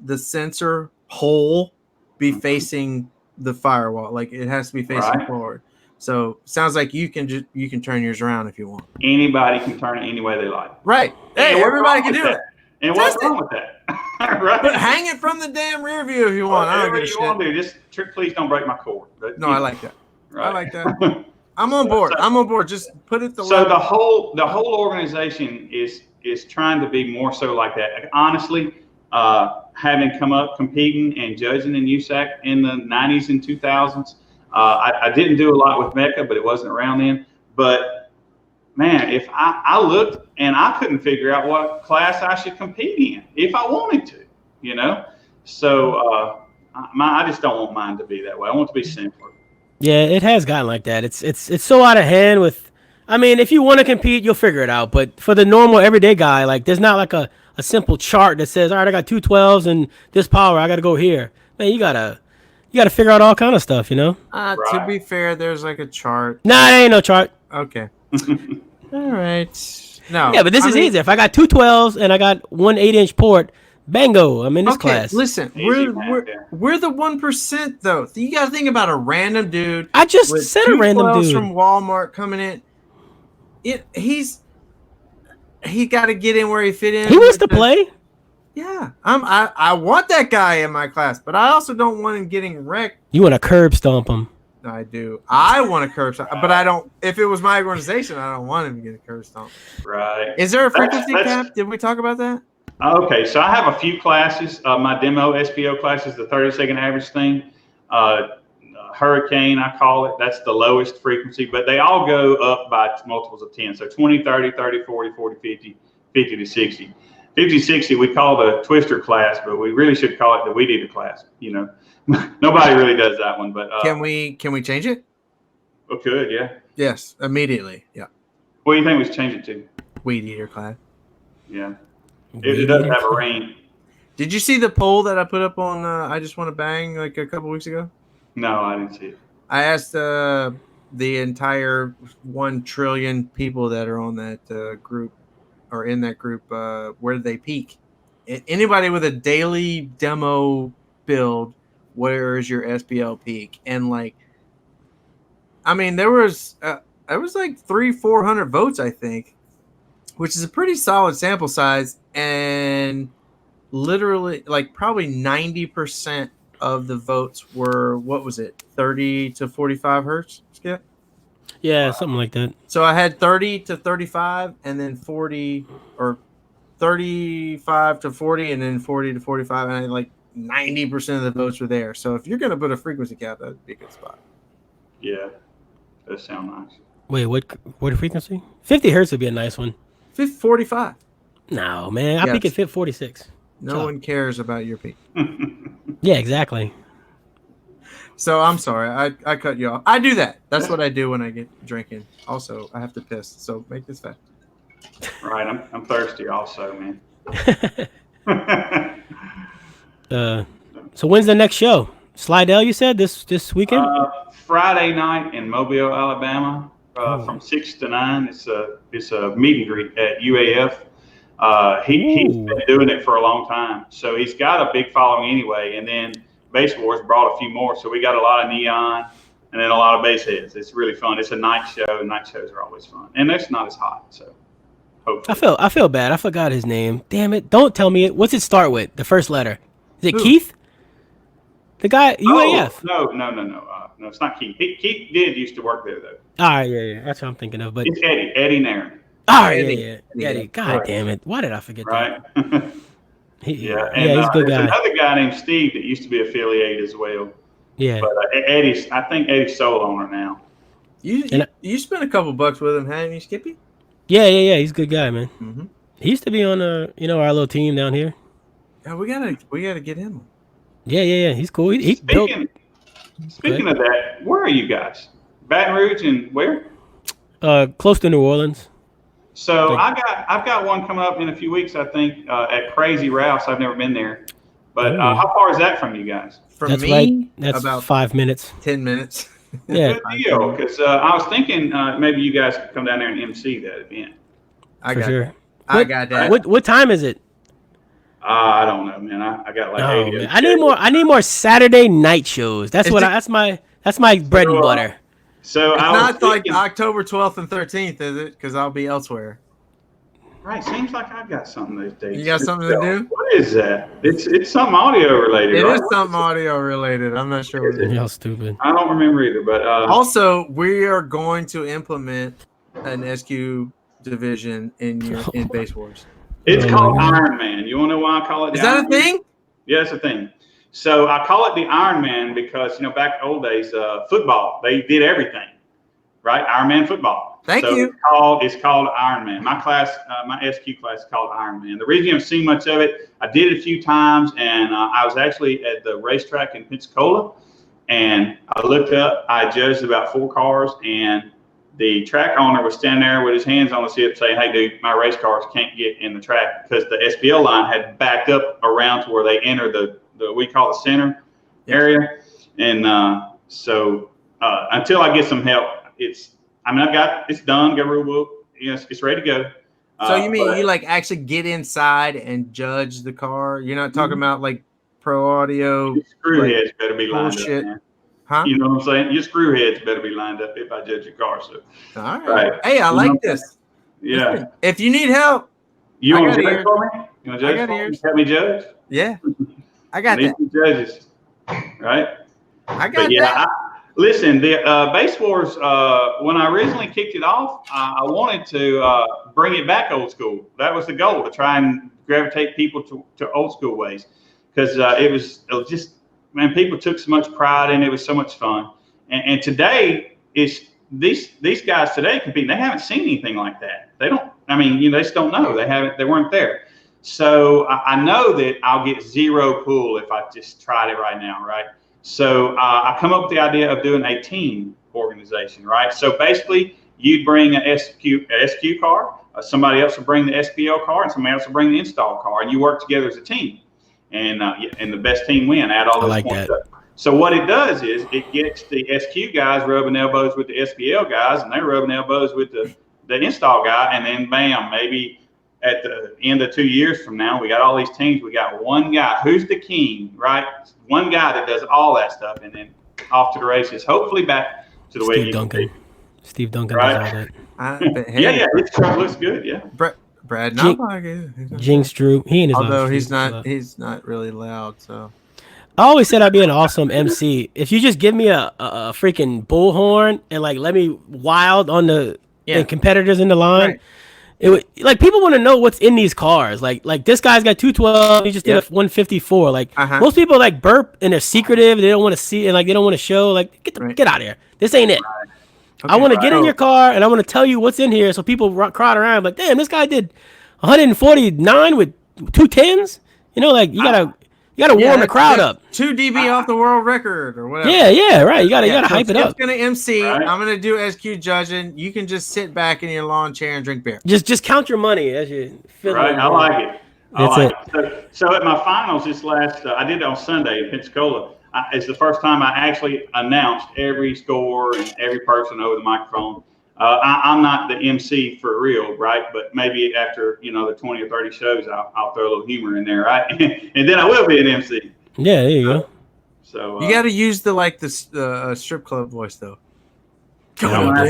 Speaker 1: the sensor hole be facing the firewall, like it has to be facing forward. So sounds like you can turn yours around if you want.
Speaker 3: Anybody can turn it any way they like.
Speaker 1: Right. Hey, everybody can do it.
Speaker 3: And what's wrong with that? Right.
Speaker 1: But hang it from the damn rear view if you want. I don't give a shit.
Speaker 3: Want to do. Just please don't break my cord. But,
Speaker 1: no, I like that. Right. I like that. I'm on board.
Speaker 3: So,
Speaker 1: I'm on board. Just put it the
Speaker 3: So the whole organization is trying to be more so like that. Honestly, having come up competing and judging in USAC in the 90s and 2000s, I didn't do a lot with Mecca, but it wasn't around then. But man, if I looked and I couldn't figure out what class I should compete in if I wanted to, you know. So I just don't want mine to be that way. I want it to be simpler.
Speaker 2: Yeah, it has gotten like that. It's so out of hand with. I mean, if you want to compete, you'll figure it out. But for the normal everyday guy, like there's not like a simple chart that says, all right, I got 2 12s and this power, I got to go here. Man, you gotta figure out all kind of stuff, you know.
Speaker 1: Right. To be fair, there's like a chart.
Speaker 2: Nah, there ain't no chart.
Speaker 1: Okay. All right. No.
Speaker 2: Yeah, but this is easy. If I got 2 12s and I got 1 8-inch port, bango, I'm in this class.
Speaker 1: Listen, we're the 1% though. You got to think about a random dude.
Speaker 2: I just said a random dude
Speaker 1: from Walmart coming in. He got to get in where he fit in.
Speaker 2: He wants to play.
Speaker 1: Yeah, I want that guy in my class, but I also don't want him getting wrecked.
Speaker 2: You want to curb stomp him?
Speaker 1: I do. I want to curb stomp, but I don't. If it was my organization, I don't want him to get a curb stomp.
Speaker 3: Right.
Speaker 1: Is there a frequency cap? Did we talk about that?
Speaker 3: Okay, so I have a few classes. My demo SPO class is the 30-second average thing. Hurricane, I call it. That's the lowest frequency, but they all go up by multiples of 10. So 20, 30, 30, 40, 40, 50, 50 to 60. 50, 60, we call the twister class, but we really should call it the weed eater class. You know, nobody really does that one, but
Speaker 1: can we change it?
Speaker 3: We could, yeah.
Speaker 1: Yes, immediately. Yeah.
Speaker 3: What do you think we should change it to?
Speaker 1: Weed eater class.
Speaker 3: Yeah. It does have a range.
Speaker 1: Did you see the poll that I put up on I Just Want to Bang like a couple weeks ago?
Speaker 3: No, I didn't see it. I
Speaker 1: asked the entire 1 trillion people that are on that group or in that group, where did they peak? Anybody with a daily demo build, where is your SPL peak? And like, I mean, there was like 300-400 votes, I think, which is a pretty solid sample size, and literally like probably 90% of the votes were, what was it, 30 to 45 hertz, Skip?
Speaker 2: Yeah, something like that.
Speaker 1: So I had 30 to 35, and then 40, or 35 to 40, and then 40 to 45, and I had like 90% of the votes were there. So if you're going to put a frequency cap, that'd be a good spot.
Speaker 3: Yeah, that sounds nice.
Speaker 2: Wait, what frequency? 50 hertz would be a nice one.
Speaker 1: 45.
Speaker 2: No, man, I think it fit 46.
Speaker 1: No one cares about your peak.
Speaker 2: Yeah, exactly.
Speaker 1: So I'm sorry, I cut you off. I do that. That's what I do when I get drinking. Also, I have to piss. So make this fast.
Speaker 3: Right, I'm thirsty also, man.
Speaker 2: So when's the next show? Slidell, you said this weekend?
Speaker 3: Friday night in Mobile, Alabama, from 6 to 9. It's a meet and greet at UAF. He's been doing it for a long time, so he's got a big following anyway. And then Base Wars brought a few more, so we got a lot of neon and then a lot of base heads. It's really fun. It's a night show. Night shows are always fun, and it's not as hot. So hopefully.
Speaker 2: I feel bad. I forgot his name. Damn it! Don't tell me it. What's it start with? The first letter? Is it Keith? The guy UAF?
Speaker 3: No. No, it's not Keith. Keith did used to work there though.
Speaker 2: All right, yeah. That's what I'm thinking of. But
Speaker 3: it's Eddie Nairn.
Speaker 2: All right, Eddie. God damn it! Why did I forget that?
Speaker 3: Right.
Speaker 2: He's a good guy.
Speaker 3: Another guy named Steve that used to be affiliated as well.
Speaker 2: Yeah.
Speaker 3: But I think Eddie's sole owner now.
Speaker 1: You spent a couple bucks with him, hadn't you, Skippy?
Speaker 2: Yeah. He's a good guy, man.
Speaker 1: Mm-hmm.
Speaker 2: He used to be on our little team down here.
Speaker 1: Yeah, we gotta get him.
Speaker 2: Yeah. He's cool.
Speaker 3: Speaking of that, where are you guys? Baton Rouge and where?
Speaker 2: Close to New Orleans.
Speaker 3: So I've got one coming up in a few weeks, I think, at Crazy Ralph's. I've never been there, but how far is that from you guys?
Speaker 2: That's me, that's about 5 minutes,
Speaker 1: 10 minutes.
Speaker 2: Yeah,
Speaker 3: good deal. Because I was thinking maybe you guys could come down there and MC that event.
Speaker 1: I got that.
Speaker 2: What time is it?
Speaker 3: I don't know, man. I got like 80.
Speaker 2: I need more Saturday night shows. That's my bread and butter.
Speaker 3: So
Speaker 1: It's
Speaker 3: I was
Speaker 1: not like
Speaker 3: thinking,
Speaker 1: October 12th and 13th, is it? Because I'll be elsewhere.
Speaker 3: right, seems like I've got something those dates.
Speaker 1: You got something to do?
Speaker 3: What is that? It's something audio related,
Speaker 1: It
Speaker 3: right?
Speaker 1: is something audio related. I'm not sure what it is.
Speaker 2: Y'all stupid.
Speaker 3: I don't remember either, but
Speaker 1: Also, we are going to implement an SQ division in Base Wars.
Speaker 3: it's
Speaker 2: Oh
Speaker 3: called
Speaker 2: my God.
Speaker 3: Iron Man. You want to know why I call it the
Speaker 1: Is that
Speaker 3: Iron
Speaker 1: a
Speaker 3: Man?
Speaker 1: thing?
Speaker 3: Yeah, it's a thing. So I call it the Iron Man because, back in the old days, football, they did everything, right? Iron Man football.
Speaker 1: Thank
Speaker 3: So
Speaker 1: you.
Speaker 3: It's called Iron Man. My class, my SQ class is called Iron Man. The reason you haven't seen much of it, I did it a few times, and I was actually at the racetrack in Pensacola, and I looked up, I judged about 4 cars, and the track owner was standing there with his hands on his hip saying, "Hey, dude, my race cars can't get in the track," because the SPL line had backed up around to where they enter the we call the center area. And so until I get some help, it's done, got a rule book, it's ready to go.
Speaker 1: So you mean you like actually get inside and judge the car? You're not talking about like pro audio.
Speaker 3: Your screw heads better be lined up, man.
Speaker 1: Huh?
Speaker 3: You know what I'm saying? Your screw heads better be lined up if I judge your car. So,
Speaker 1: all right. Hey, I like this.
Speaker 3: Yeah.
Speaker 1: Listen, if you need help,
Speaker 3: you want to judge for me? You want to judge for me? Have me judge?
Speaker 1: Yeah. I got that.
Speaker 3: Some judges, right?
Speaker 1: I got that.
Speaker 3: Listen, the Base Wars, when I originally kicked it off, I wanted to bring it back old school. That was the goal, to try and gravitate people to old school ways, because it was just, man, people took so much pride in it. It was so much fun. And today, it's these guys today competing, they haven't seen anything like that. They don't, they just don't know. They weren't there. So I know that I'll get zero pull if I just tried it right now, right? So I come up with the idea of doing a team organization, right? So basically, you'd bring an SQ car, somebody else will bring the SPL car, and somebody else will bring the install car, and you work together as a team, and the best team win. Add all those points up. So what it does is it gets the SQ guys rubbing elbows with the SPL guys, and they're rubbing elbows with the install guy, and then bam, maybe at the end of 2 years from now, we got all these teams. We got one guy who's the king, right? One guy that does all that stuff, and then off to the races. Hopefully back to the way
Speaker 2: Steve Duncan does all
Speaker 1: that. Hey,
Speaker 3: yeah, his truck looks good. Yeah,
Speaker 1: Brad,
Speaker 2: Jinx Drew.
Speaker 1: Although he's not really loud. So
Speaker 2: I always said I'd be an awesome MC if you just give me a freaking bullhorn and like let me wild on the competitors in the line. Right. It would, like, people want to know what's in these cars. Like this guy's got 212. He just did a 154. Like most people like burp and they're secretive. They don't want to see and like they don't want to show. Like get out of here. This ain't it. Right. Okay, I want to get in your car and I want to tell you what's in here so people crowd around. Like, damn, this guy did 149 with 210s. Like you gotta warm the crowd up.
Speaker 1: 2 dB off the world record or whatever.
Speaker 2: Yeah, right. You gotta hype it up.
Speaker 1: I'm gonna MC. Right. I'm gonna do SQ judging. You can just sit back in your lawn chair and drink beer.
Speaker 2: Just count your money as you fill
Speaker 3: right. I like it.
Speaker 2: That's it.
Speaker 3: So at my finals this last, I did it on Sunday in Pensacola. It's the first time I actually announced every score and every person over the microphone. I'm not the MC for real, right? But maybe after the 20 or 30 shows, I'll throw a little humor in there, right? And then I will be an MC.
Speaker 2: Yeah, there you go.
Speaker 1: So you got to use the strip club voice though.
Speaker 3: Yeah,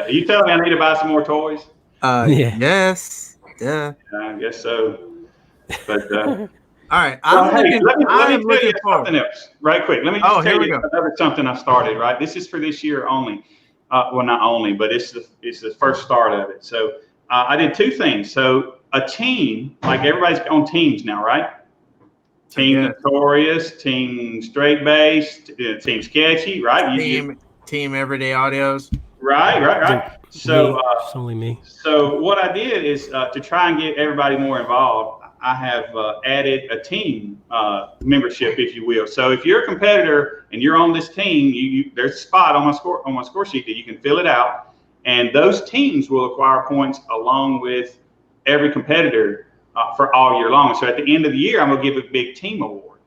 Speaker 3: you telling me I need to buy some more toys?
Speaker 1: Yes. Yeah.
Speaker 3: I guess so. But
Speaker 1: all right.
Speaker 3: Let me tell you something else, right quick. Let me just tell you another something I started. Right, this is for this year only. Well, not only, but it's the first start of it. So I did 2 things. So a team, like everybody's on teams now, right? Team Notorious, Team Straight Based, Team Sketchy, right?
Speaker 1: Team Everyday Audios.
Speaker 3: Right. So
Speaker 2: it's only me.
Speaker 3: So what I did is to try and get everybody more involved. I have added a team membership, if you will. So if you're a competitor and you're on this team, there's a spot on my score sheet that you can fill it out, and those teams will acquire points along with every competitor for all year long. So at the end of the year, I'm gonna give a big team award.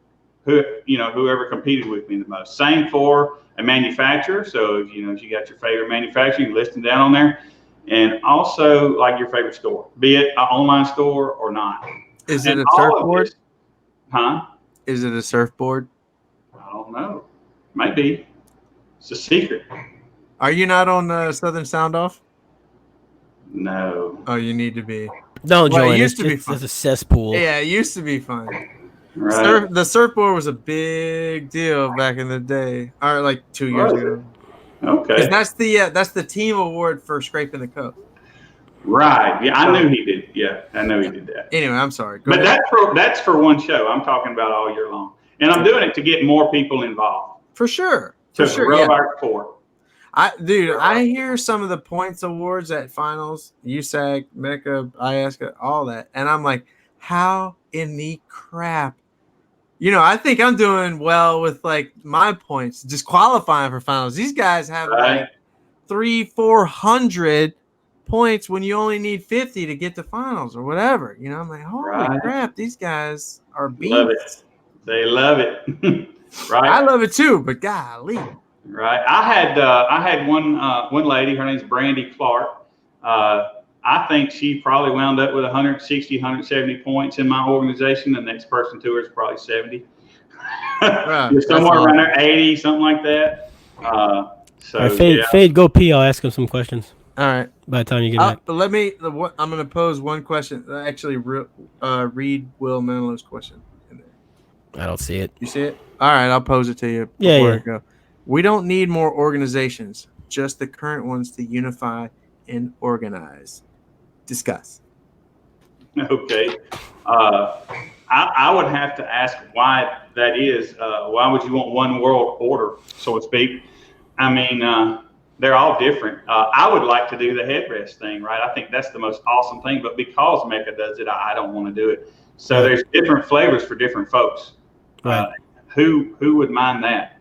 Speaker 3: Whoever competed with me the most. Same for a manufacturer. So if you got your favorite manufacturer, you list them down on there, and also like your favorite store, be it an online store or not.
Speaker 1: Is it a surfboard?
Speaker 3: Huh?
Speaker 1: Is it a surfboard?
Speaker 3: I don't know. Might be. It's a secret.
Speaker 1: Are you not on Southern Sound Off?
Speaker 3: No.
Speaker 1: Oh, you need to be.
Speaker 2: Don't join.
Speaker 1: It used to be
Speaker 2: it's
Speaker 1: fun.
Speaker 2: a cesspool.
Speaker 1: Yeah, it used to be fun.
Speaker 3: Right.
Speaker 1: The surfboard was a big deal back in the day, or like 2 years ago.
Speaker 3: Okay.
Speaker 1: That's the team award for scraping the cup.
Speaker 3: Right. Yeah, I knew he did. Yeah, I know he did that.
Speaker 1: Anyway, I'm sorry.
Speaker 3: But that's for one show. I'm talking about all year long, and I'm doing it to get more people involved.
Speaker 1: For sure.
Speaker 3: To grow our sport.
Speaker 1: I hear some of the points awards at finals, USAC, Mecca, IASCA, all that, and I'm like, how in the crap? I think I'm doing well with like my points, just qualifying for finals. These guys have like 300-400 points when you only need 50 to get to finals or whatever. I'm like, holy crap, these guys are beasts.
Speaker 3: Love it. They love it. Right.
Speaker 1: I love it too, but golly.
Speaker 3: Right. I had one lady. Her name's Brandy Clark. I think she probably wound up with 160, 170 points in my organization. The next person to her is probably 70. Right. Somewhere around there, 80, something like that.
Speaker 2: Fade, go pee. I'll ask him some questions.
Speaker 1: All right.
Speaker 2: By the time you get back.
Speaker 1: But I'm going to pose one question. Actually, read Will Menlo's question in there.
Speaker 2: I don't see it.
Speaker 1: You see it? All right. I'll pose it to you
Speaker 2: before
Speaker 1: I go. We don't need more organizations, just the current ones to unify and organize. Discuss.
Speaker 3: Okay. I would have to ask why that is. Why would you want one world order, so to speak? I mean, they're all different. I would like to do the headrest thing, right? I think that's the most awesome thing. But because Mecca does it, I don't want to do it. So there's different flavors for different folks.
Speaker 2: Right.
Speaker 3: Who would mind that?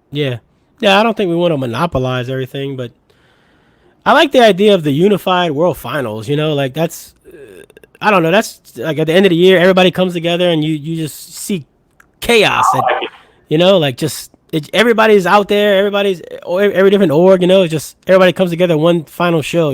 Speaker 2: Yeah. I don't think we want to monopolize everything, but I like the idea of the unified world finals. Like that's, I don't know. That's like at the end of the year, everybody comes together and you just see chaos. Everybody's out there. Every different org. It's just everybody comes together one final show.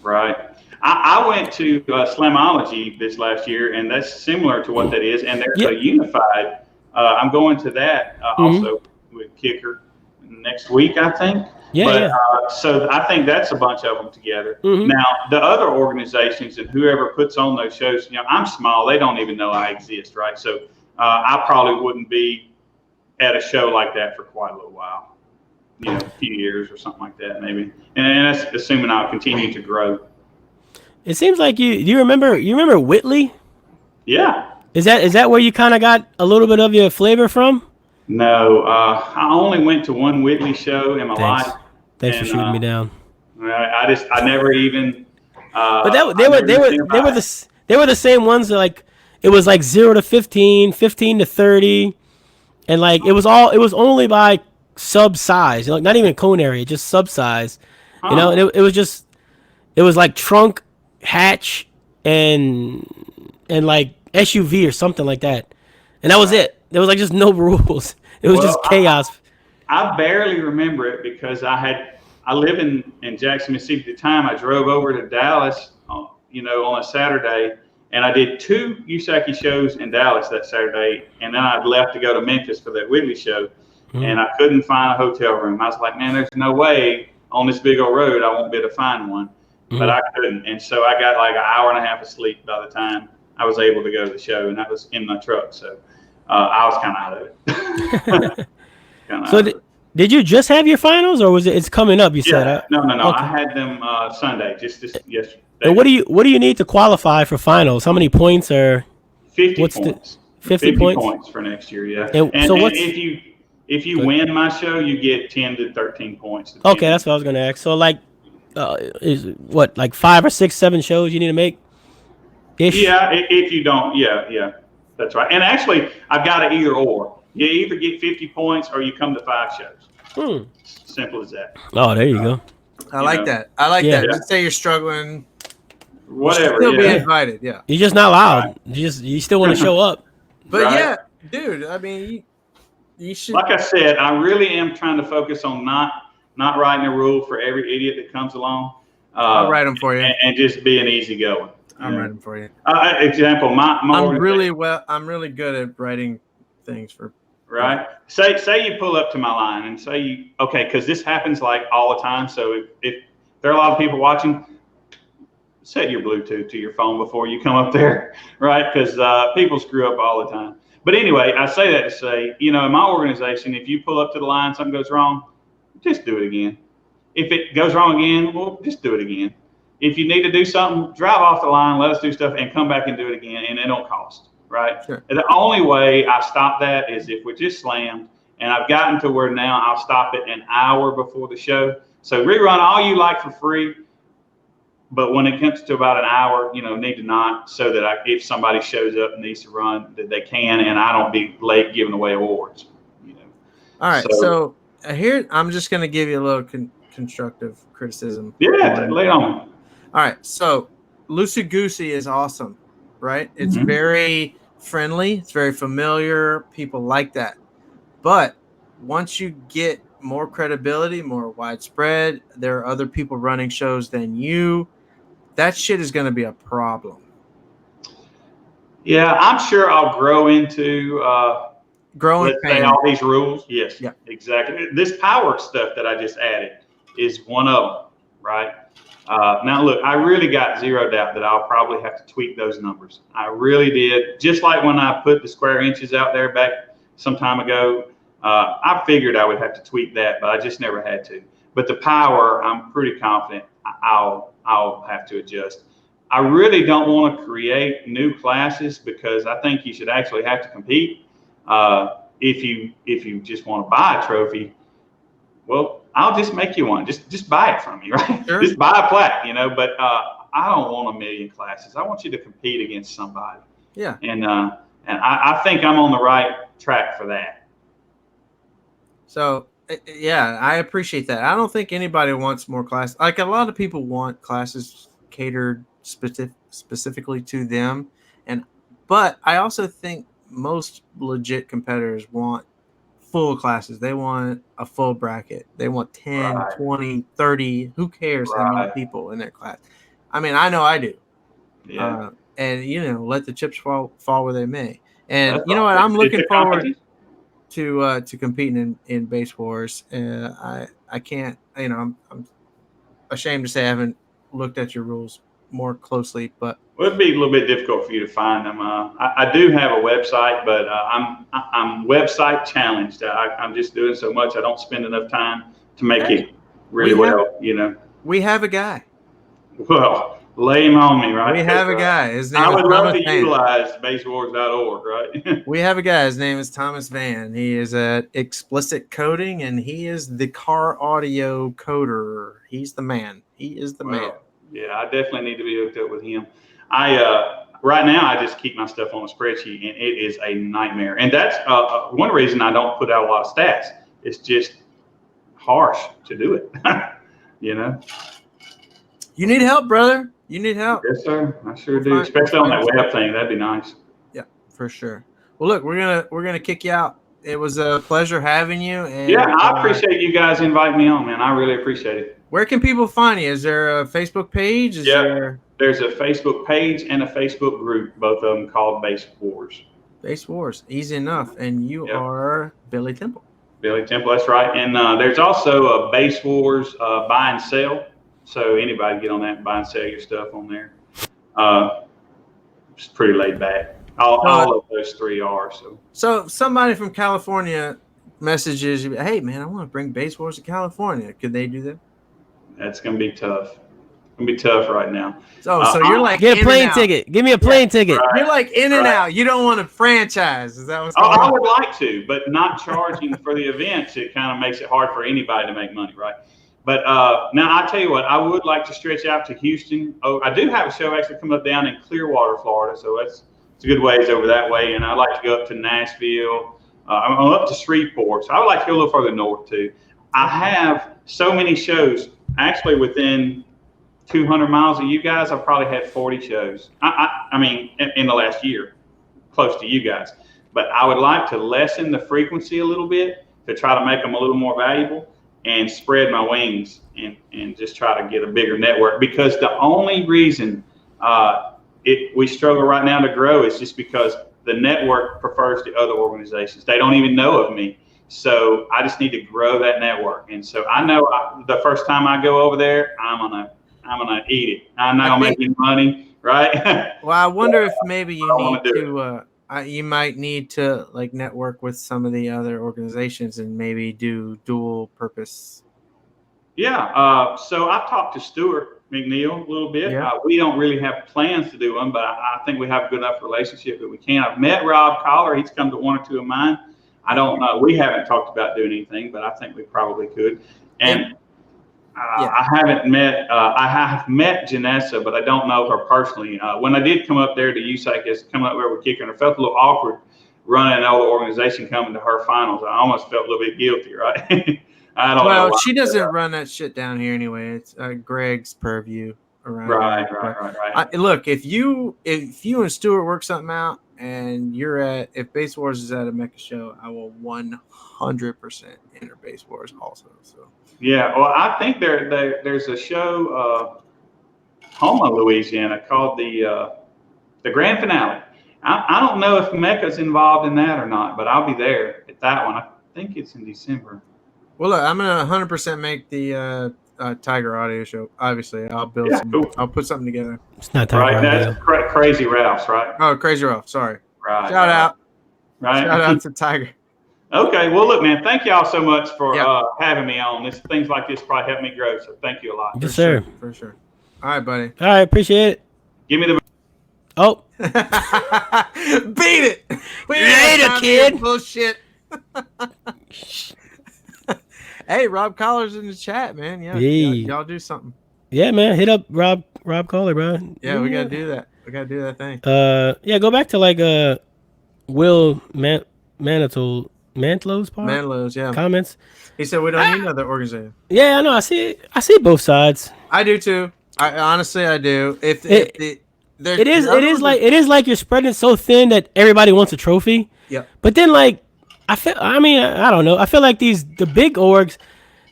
Speaker 3: Right. I went to Slamology this last year, and that's similar to what that is. And there's a unified. I'm going to that also with Kicker next week, I think. So I think that's a bunch of them together. Now, the other organizations and whoever puts on those shows, I'm small. They don't even know I exist, right? So I probably wouldn't be at a show like that for quite a little while, a few years or something like that, maybe. And that's assuming I'll continue to grow.
Speaker 2: It seems like you remember Whitley?
Speaker 3: Yeah.
Speaker 2: Is that where you kind of got a little bit of your flavor from?
Speaker 3: No, I only went to one Whitley show in my life.
Speaker 2: Thanks for shooting me down.
Speaker 3: I never even.
Speaker 2: But they were the same ones that, like, it was like 0 to 15, 15 to 30, and like it was only by sub size, not even cone area, just sub size. And it was like trunk, hatch, and like SUV or something like that, and that was it. There was like just no rules. It was just chaos.
Speaker 3: I barely remember it because I live in Jackson, Mississippi at the time. I drove over to Dallas, on a Saturday, and I did 2 USAC shows in Dallas that Saturday, and then I left to go to Memphis for that Whitley show, and I couldn't find a hotel room. I was like, man, there's no way on this big old road I won't be able to find one, but I couldn't, and so I got like an hour and a half of sleep by the time I was able to go to the show, and that was in my truck, so I was kind of out of it.
Speaker 2: Did you just have your finals, or was it's coming up? You said
Speaker 3: no. Okay. I had them Sunday, just yesterday. And
Speaker 2: what do you need to qualify for finals? How many points are
Speaker 3: 50 points?
Speaker 2: 50
Speaker 3: points for next year, yeah. And so if you win my show, you get 10 to 13 points.
Speaker 2: Okay, that's what I was going to ask. So like, is what, like 5 or 6, 7 shows you need to make? Ish?
Speaker 3: Yeah, if you don't, yeah, that's right. And actually, I've got an either or. You either get 50 points or you come to 5 shows. Simple as that.
Speaker 2: Oh, there you go.
Speaker 1: I like that. that. Let's say you're struggling.
Speaker 3: Whatever.
Speaker 1: You'll still be invited. Yeah.
Speaker 2: You're just not loud. You still want to show up.
Speaker 1: But dude. I mean, you should.
Speaker 3: Like I said, I really am trying to focus on not writing a rule for every idiot that comes along.
Speaker 1: I'll write them for you.
Speaker 3: And just being easygoing.
Speaker 1: I'll write them for you.
Speaker 3: Example, my
Speaker 1: I'm really good at writing things for
Speaker 3: right? Say you pull up to my line and say because this happens like all the time. So if there are a lot of people watching, set your Bluetooth to your phone before you come up there, right? Because people screw up all the time. But anyway, I say that to say, in my organization, if you pull up to the line, something goes wrong, just do it again. If it goes wrong again, well, just do it again. If you need to do something, drive off the line, let us do stuff, and come back and do it again, and it don't cost, right?
Speaker 1: Sure.
Speaker 3: And the only way I stop that is if we're just slammed, and I've gotten to where now I'll stop it an hour before the show. So rerun all you like for free, but when it comes to about an hour, need to not, so that if somebody shows up and needs to run, that they can, and I don't be late giving away awards.
Speaker 1: All right, so here I'm just going to give you a little constructive criticism.
Speaker 3: Yeah, lay it on me.
Speaker 1: All right, so Loosey Goosey is awesome, right? It's very friendly. It's very familiar. People like that. But once you get more credibility, more widespread, there are other people running shows than you. That shit is going to be a problem.
Speaker 3: Yeah, I'm sure I'll grow into
Speaker 1: growing
Speaker 3: let's say all these rules. Yes, yeah, exactly. This power stuff that I just added is one of them, right? Now, look, I really got zero doubt that I'll probably have to tweak those numbers. I really did. Just like when I put the square inches out there back some time ago, I figured I would have to tweak that, but I just never had to. But the power, I'm pretty confident I'll have to adjust. I really don't want to create new classes because I think you should actually have to compete. If you just want to buy a trophy, well, I'll just make you one. Just buy it from me, right? Sure. Just buy a plaque, But I don't want a million classes. I want you to compete against somebody.
Speaker 1: Yeah.
Speaker 3: And I think I'm on the right track for that.
Speaker 1: So yeah, I appreciate that. I don't think anybody wants more classes. Like a lot of people want classes catered specifically to them, but I also think most legit competitors want full classes. They want a full bracket. They want 10, 20, 30. Who cares how many people in their class? I mean, I know I do.
Speaker 3: Yeah.
Speaker 1: And let the chips fall where they may. And you know what? I'm looking forward to competing in Base Wars. I can't. I'm ashamed to say I haven't looked at your rules more closely, but
Speaker 3: it'd be a little bit difficult for you to find them. I do have a website, but I'm website challenged. I'm just doing so much. I don't spend enough time to make it really well.
Speaker 1: We have a guy.
Speaker 3: Well, lay him on me, right?
Speaker 1: We have a guy. His name
Speaker 3: I
Speaker 1: is
Speaker 3: would
Speaker 1: Thomas
Speaker 3: love to
Speaker 1: Van.
Speaker 3: utilize basewars.org, right?
Speaker 1: We have a guy. His name is Thomas Van. He is at Explicit Coding, and he is the car audio coder. He's the man. He is the man.
Speaker 3: Yeah, I definitely need to be hooked up with him. Right now I just keep my stuff on a spreadsheet, and it is a nightmare. And that's one reason I don't put out a lot of stats. It's just harsh to do it.
Speaker 1: You need help, brother. You need help.
Speaker 3: Yes, sir. I sure do. Especially on that web thing. That'd be nice.
Speaker 1: Yeah, for sure. Well, look, we're gonna kick you out. It was a pleasure having you. And,
Speaker 3: yeah, I appreciate you guys inviting me on, man. I really appreciate it.
Speaker 1: Where can people find you? Is there a Facebook page?
Speaker 3: There's a Facebook page and a Facebook group, both of them called Base Wars.
Speaker 1: Base Wars, easy enough. And you are Billy Temple.
Speaker 3: Billy Temple, that's right. And there's also a Base Wars buy and sell. So anybody get on that and buy and sell your stuff on there. It's pretty laid back. All of those three are.
Speaker 1: So somebody from California messages you, hey, man, I want to bring Base Wars to California. Could they do that?
Speaker 3: That's going to be tough. It's going to be tough right now.
Speaker 1: So you're like,
Speaker 2: get a plane ticket. Give me a plane ticket.
Speaker 1: Right. You're like in and out. You don't want to franchise. Is that what's going on?
Speaker 3: I would like to, but not charging for the events. It kind of makes it hard for anybody to make money, right? But now I tell you what, I would like to stretch out to Houston. Oh, I do have a show actually coming up down in Clearwater, Florida. So it's a good ways over that way. And I'd like to go up to Nashville. I'm up to Shreveport. So I would like to go a little further north too. I have so many shows. Actually, within 200 miles of you guys, I've probably had 40 shows. I mean, in the last year, close to you guys. But I would like to lessen the frequency a little bit to try to make them a little more valuable and spread my wings and just try to get a bigger network. Because the only reason we struggle right now to grow is just because the network prefers the other organizations. They don't even know of me. So I just need to grow that network. And so I know the first time I go over there, I'm gonna eat it. I'm not gonna make any money, right?
Speaker 1: Well, I wonder if maybe you might need to like network with some of the other organizations and maybe do dual purpose.
Speaker 3: Yeah. So I've talked to Stuart McNeil a little bit.
Speaker 1: Yeah.
Speaker 3: We don't really have plans to do them, but I think we have a good enough relationship that we can. I've met Rob Collar. He's come to one or two of mine. I don't know. We haven't talked about doing anything, but I think we probably could. And I haven't met. I have met Janessa, but I don't know her personally. When I did come up there to USAC as coming up there with kicking, I felt a little awkward running an older organization coming to her finals. I almost felt a little bit guilty, right? I don't know.
Speaker 1: Well, she doesn't run that shit down here anyway. It's Greg's purview around.
Speaker 3: Right.
Speaker 1: Look, if you and Stuart work something out, and if Base Wars is at a Mecca show, I will 100% enter Base Wars also. So
Speaker 3: yeah, well, I think there's a show, Houma, Louisiana, called the Grand Finale. I don't know if Mecca's involved in that or not, but I'll be there at that one. I think it's in December.
Speaker 1: Well, look, I'm gonna 100% make the Tiger audio show. Obviously, I'll build Cool. I'll put something together.
Speaker 2: It's not Tiger.
Speaker 3: Right, that's Crazy Ralph's, right?
Speaker 1: Oh, Crazy Ralph. Sorry.
Speaker 3: Right.
Speaker 1: Shout out.
Speaker 3: Right.
Speaker 1: Shout out to Tiger.
Speaker 3: Okay. Well, look, man. Thank y'all so much for having me on. Things like this probably help me grow. So thank you a lot.
Speaker 2: Yes, sir.
Speaker 1: For sure. All right, buddy.
Speaker 2: All right. Appreciate it.
Speaker 3: Give me the.
Speaker 2: Oh.
Speaker 1: Beat it.
Speaker 2: We made it, kid.
Speaker 1: Bullshit. Hey, Rob Collar's in the chat, man. Yeah, y'all do something.
Speaker 2: Yeah, man. Hit up Rob Collar, bro.
Speaker 1: Yeah, we gotta do that. We gotta do that thing.
Speaker 2: Yeah, go back to like Will Mantlow's part.
Speaker 1: Mantlow's, yeah.
Speaker 2: Comments.
Speaker 1: He said we don't need another organization.
Speaker 2: Yeah, I know. I see both sides.
Speaker 1: I do too. I honestly do. It
Speaker 2: is like you're spreading it so thin that everybody wants a trophy.
Speaker 1: Yeah.
Speaker 2: But then I don't know. I feel like the big orgs,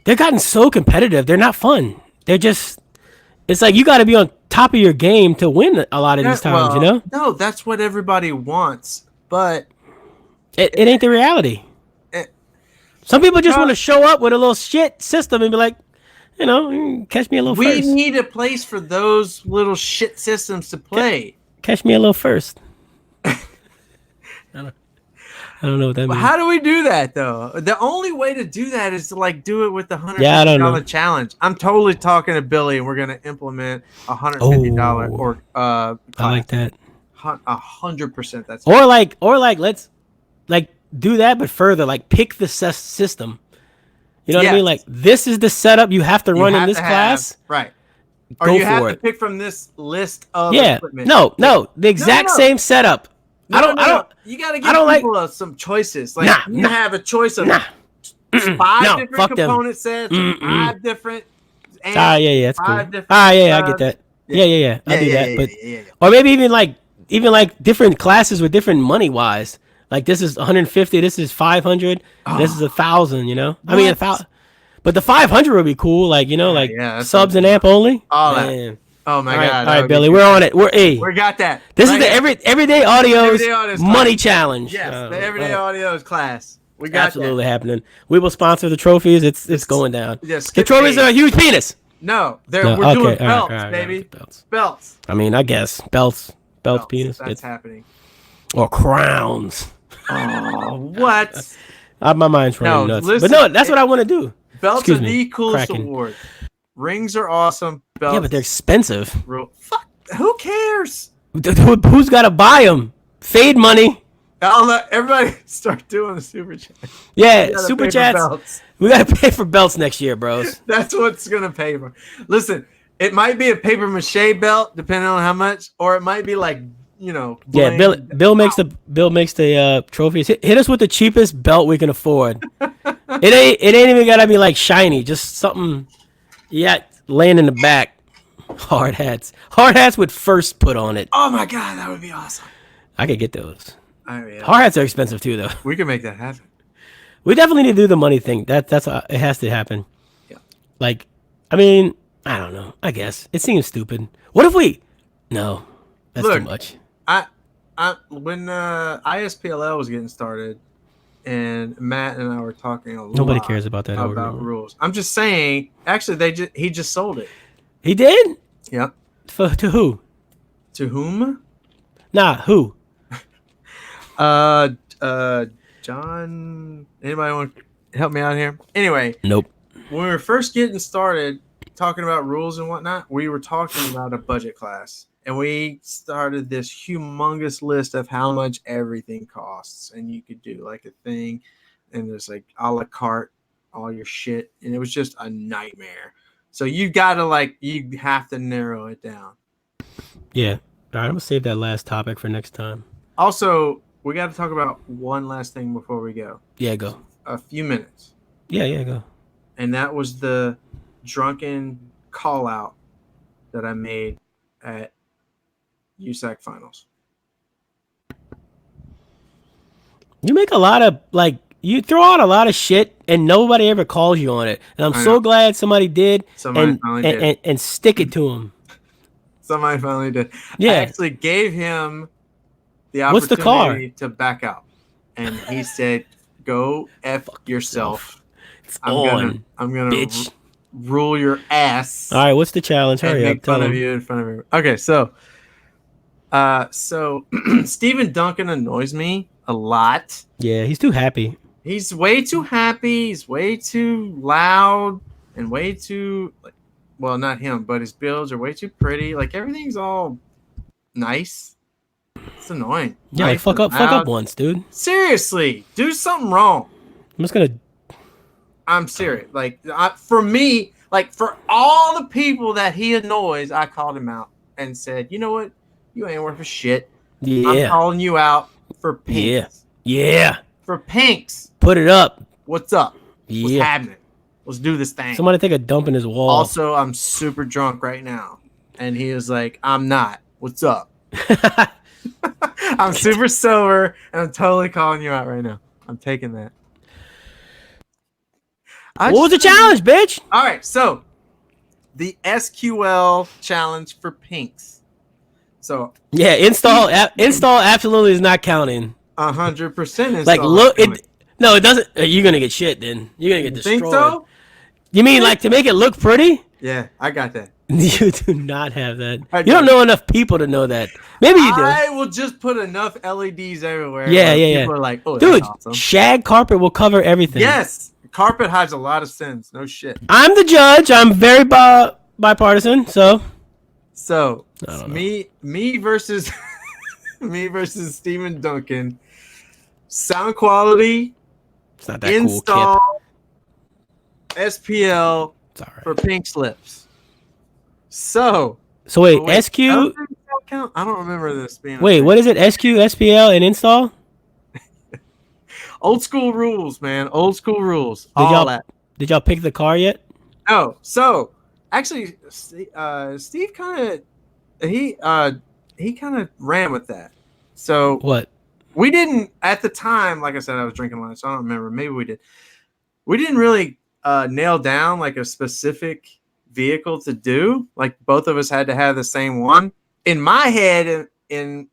Speaker 2: they've gotten so competitive. They're not fun. They're just, it's like you got to be on top of your game to win a lot of these times, you know?
Speaker 1: No, that's what everybody wants, but
Speaker 2: it ain't the reality. Some people just want to show up with a little shit system and be like, you know, catch me a little first.
Speaker 1: We need a place for those little shit systems to play.
Speaker 2: Catch me a little first. I don't know what that means.
Speaker 1: How do we do that though? The only way to do that is to like do it with the $150 challenge. I'm totally talking to Billy, and we're gonna implement $150 or
Speaker 2: I like that.
Speaker 1: 100%. That's
Speaker 2: or like let's do that, but further, like pick the system. You know what I mean? Like this is the setup you have to run in this class,
Speaker 1: right? Or you have to pick from this list of equipment.
Speaker 2: No, the exact same setup. I don't.
Speaker 1: You gotta give people some choices. Like you have a choice of 5 different component sets, 5 different.
Speaker 2: Yeah, that's cool. I get that. Yeah. I'll do that. But or maybe even like different classes with different money wise. Like this is 150, this is 500, this is 1,000. You know, I mean 1,000. But the 500 would be cool. Like subs and amp only.
Speaker 1: All that. Oh my God!
Speaker 2: All right, Billy, we're on it. We
Speaker 1: got that.
Speaker 2: This is the everyday audio's money challenge.
Speaker 1: Yes, the everyday audio's class. We got
Speaker 2: absolutely happening. We will sponsor the trophies. It's going down.
Speaker 1: Yes,
Speaker 2: the trophies are a huge penis.
Speaker 1: No, we're doing belts, baby. Belts.
Speaker 2: I mean, I guess belts, penis.
Speaker 1: That's happening.
Speaker 2: Or crowns.
Speaker 1: Oh, what?
Speaker 2: My mind's running nuts. Listen, but no, that's what I want to do.
Speaker 1: Belts are the coolest award. Rings are awesome. Belts.
Speaker 2: Yeah, but they're expensive.
Speaker 1: Fuck. Who cares?
Speaker 2: Who's got to buy them? Fade money.
Speaker 1: I'll let everybody start doing the super chat.
Speaker 2: Yeah, super chats. We got to pay for belts next year, bros.
Speaker 1: That's what's going to pay for. Listen, it might be a paper mache belt, depending on how much, or it might be like,
Speaker 2: Yeah, Bill makes the trophies. Hit us with the cheapest belt we can afford. It ain't even got to be like shiny, just something. Yeah, laying in the back. Hard hats. Hard hats with first put on it.
Speaker 1: Oh my God, that would be awesome.
Speaker 2: I could get those.
Speaker 1: Oh, yeah.
Speaker 2: Hard hats are expensive too, though.
Speaker 1: We can make that happen.
Speaker 2: We definitely need to do the money thing. That's it has to happen.
Speaker 1: Yeah.
Speaker 2: Like, I mean, I don't know. I guess it seems stupid. What if we? No, that's too much.
Speaker 1: I when ISPLL was getting started, and Matt and I were talking a lot.
Speaker 2: Nobody cares about that
Speaker 1: rules. I'm just saying. Actually, he just sold it.
Speaker 2: He did?
Speaker 1: Yep.
Speaker 2: To who?
Speaker 1: To whom?
Speaker 2: Nah, who?
Speaker 1: John. Anybody want to help me out here? Anyway.
Speaker 2: Nope.
Speaker 1: When we were first getting started talking about rules and whatnot, we were talking about a budget class. And we started this humongous list of how much everything costs. And you could do like a thing. And there's like a la carte, all your shit. And it was just a nightmare. So you have to narrow it down.
Speaker 2: Yeah. All right, I'm going to save that last topic for next time.
Speaker 1: Also, we got to talk about one last thing before we go.
Speaker 2: Yeah, go.
Speaker 1: A few minutes.
Speaker 2: Yeah, go.
Speaker 1: And that was the drunken call out that I made at USAC finals.
Speaker 2: You make a lot of you throw out a lot of shit and nobody ever calls you on it. And I'm so glad somebody did. And stick it to him. Somebody
Speaker 1: finally did.
Speaker 2: Yeah.
Speaker 1: I actually gave him the opportunity
Speaker 2: What's the car?
Speaker 1: To back out. And he said, go F yourself.
Speaker 2: I'm
Speaker 1: gonna
Speaker 2: bitch.
Speaker 1: Rule your ass.
Speaker 2: All right, what's the challenge? Hurry up.
Speaker 1: Make fun of you in front of everyone. Okay, so Stephen Duncan annoys me a lot.
Speaker 2: Yeah, he's too happy.
Speaker 1: He's way too happy. He's way too loud and way too well, not him, but his builds are way too pretty. Like everything's all nice. It's annoying.
Speaker 2: Yeah,
Speaker 1: nice
Speaker 2: fuck up once, dude.
Speaker 1: Seriously, do something wrong. I'm serious. For me, for all the people that he annoys, I called him out and said, you know what? You ain't worth a shit.
Speaker 2: Yeah.
Speaker 1: I'm calling you out for pinks.
Speaker 2: Yeah.
Speaker 1: For pinks.
Speaker 2: Put it up.
Speaker 1: What's up?
Speaker 2: Yeah.
Speaker 1: What's happening? Let's do this thing.
Speaker 2: Somebody take a dump in his wall.
Speaker 1: Also, I'm super drunk right now. And he was like, I'm not. What's up? I'm super sober and I'm totally calling you out right now. I'm taking that.
Speaker 2: What was the challenge, bitch?
Speaker 1: All right, so the SQL challenge for pinks. So
Speaker 2: yeah, install absolutely is not counting.
Speaker 1: 100%.
Speaker 2: No, it doesn't. You're gonna get shit. Then you're gonna get destroyed.
Speaker 1: Think so?
Speaker 2: You mean to make it look pretty?
Speaker 1: Yeah, I got that.
Speaker 2: You do not have that. You don't know enough people to know that. Maybe you do.
Speaker 1: I will just put enough LEDs everywhere.
Speaker 2: Yeah.
Speaker 1: People are like, oh,
Speaker 2: dude,
Speaker 1: that's awesome.
Speaker 2: Shag carpet will cover everything.
Speaker 1: Yes, carpet hides a lot of sins. No shit.
Speaker 2: I'm the judge. I'm very bipartisan. So
Speaker 1: me versus me versus Stephen Duncan. Sound quality.
Speaker 2: It's not that
Speaker 1: install
Speaker 2: cool.
Speaker 1: SPL for pink slips. So
Speaker 2: wait, SQ.
Speaker 1: I don't remember this being.
Speaker 2: Wait, what is it? SQ, SPL, and install.
Speaker 1: Old school rules, man. Old school rules.
Speaker 2: Did y'all pick the car yet?
Speaker 1: No. So actually, Steve kind of ran with that. So
Speaker 2: what?
Speaker 1: We didn't at the time. Like I said, I was drinking lunch, so I don't remember. Maybe we did. We didn't really nail down like a specific vehicle to do. Like both of us had to have the same one. In my head, in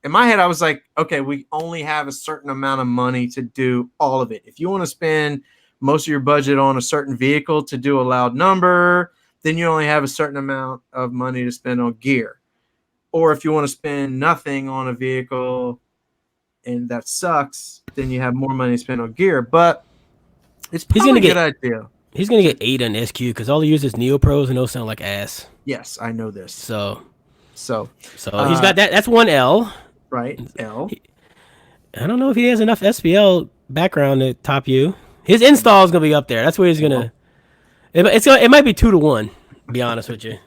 Speaker 1: my head, I was like, okay, we only have a certain amount of money to do all of it. If you want to spend most of your budget on a certain vehicle to do a loud number, then you only have a certain amount of money to spend on gear. Or if you want to spend nothing on a vehicle and that sucks, then you have more money to spend on gear. But it's probably a good idea.
Speaker 2: He's going to get 8 on SQ because all he uses is Neopros and those sound like ass.
Speaker 1: Yes, I know this.
Speaker 2: So
Speaker 1: he's
Speaker 2: got that. That's one L.
Speaker 1: Right, L.
Speaker 2: I don't know if he has enough SPL background to top you. His install is going to be up there. That's where he's going to... It might be 2-1, to be honest with you.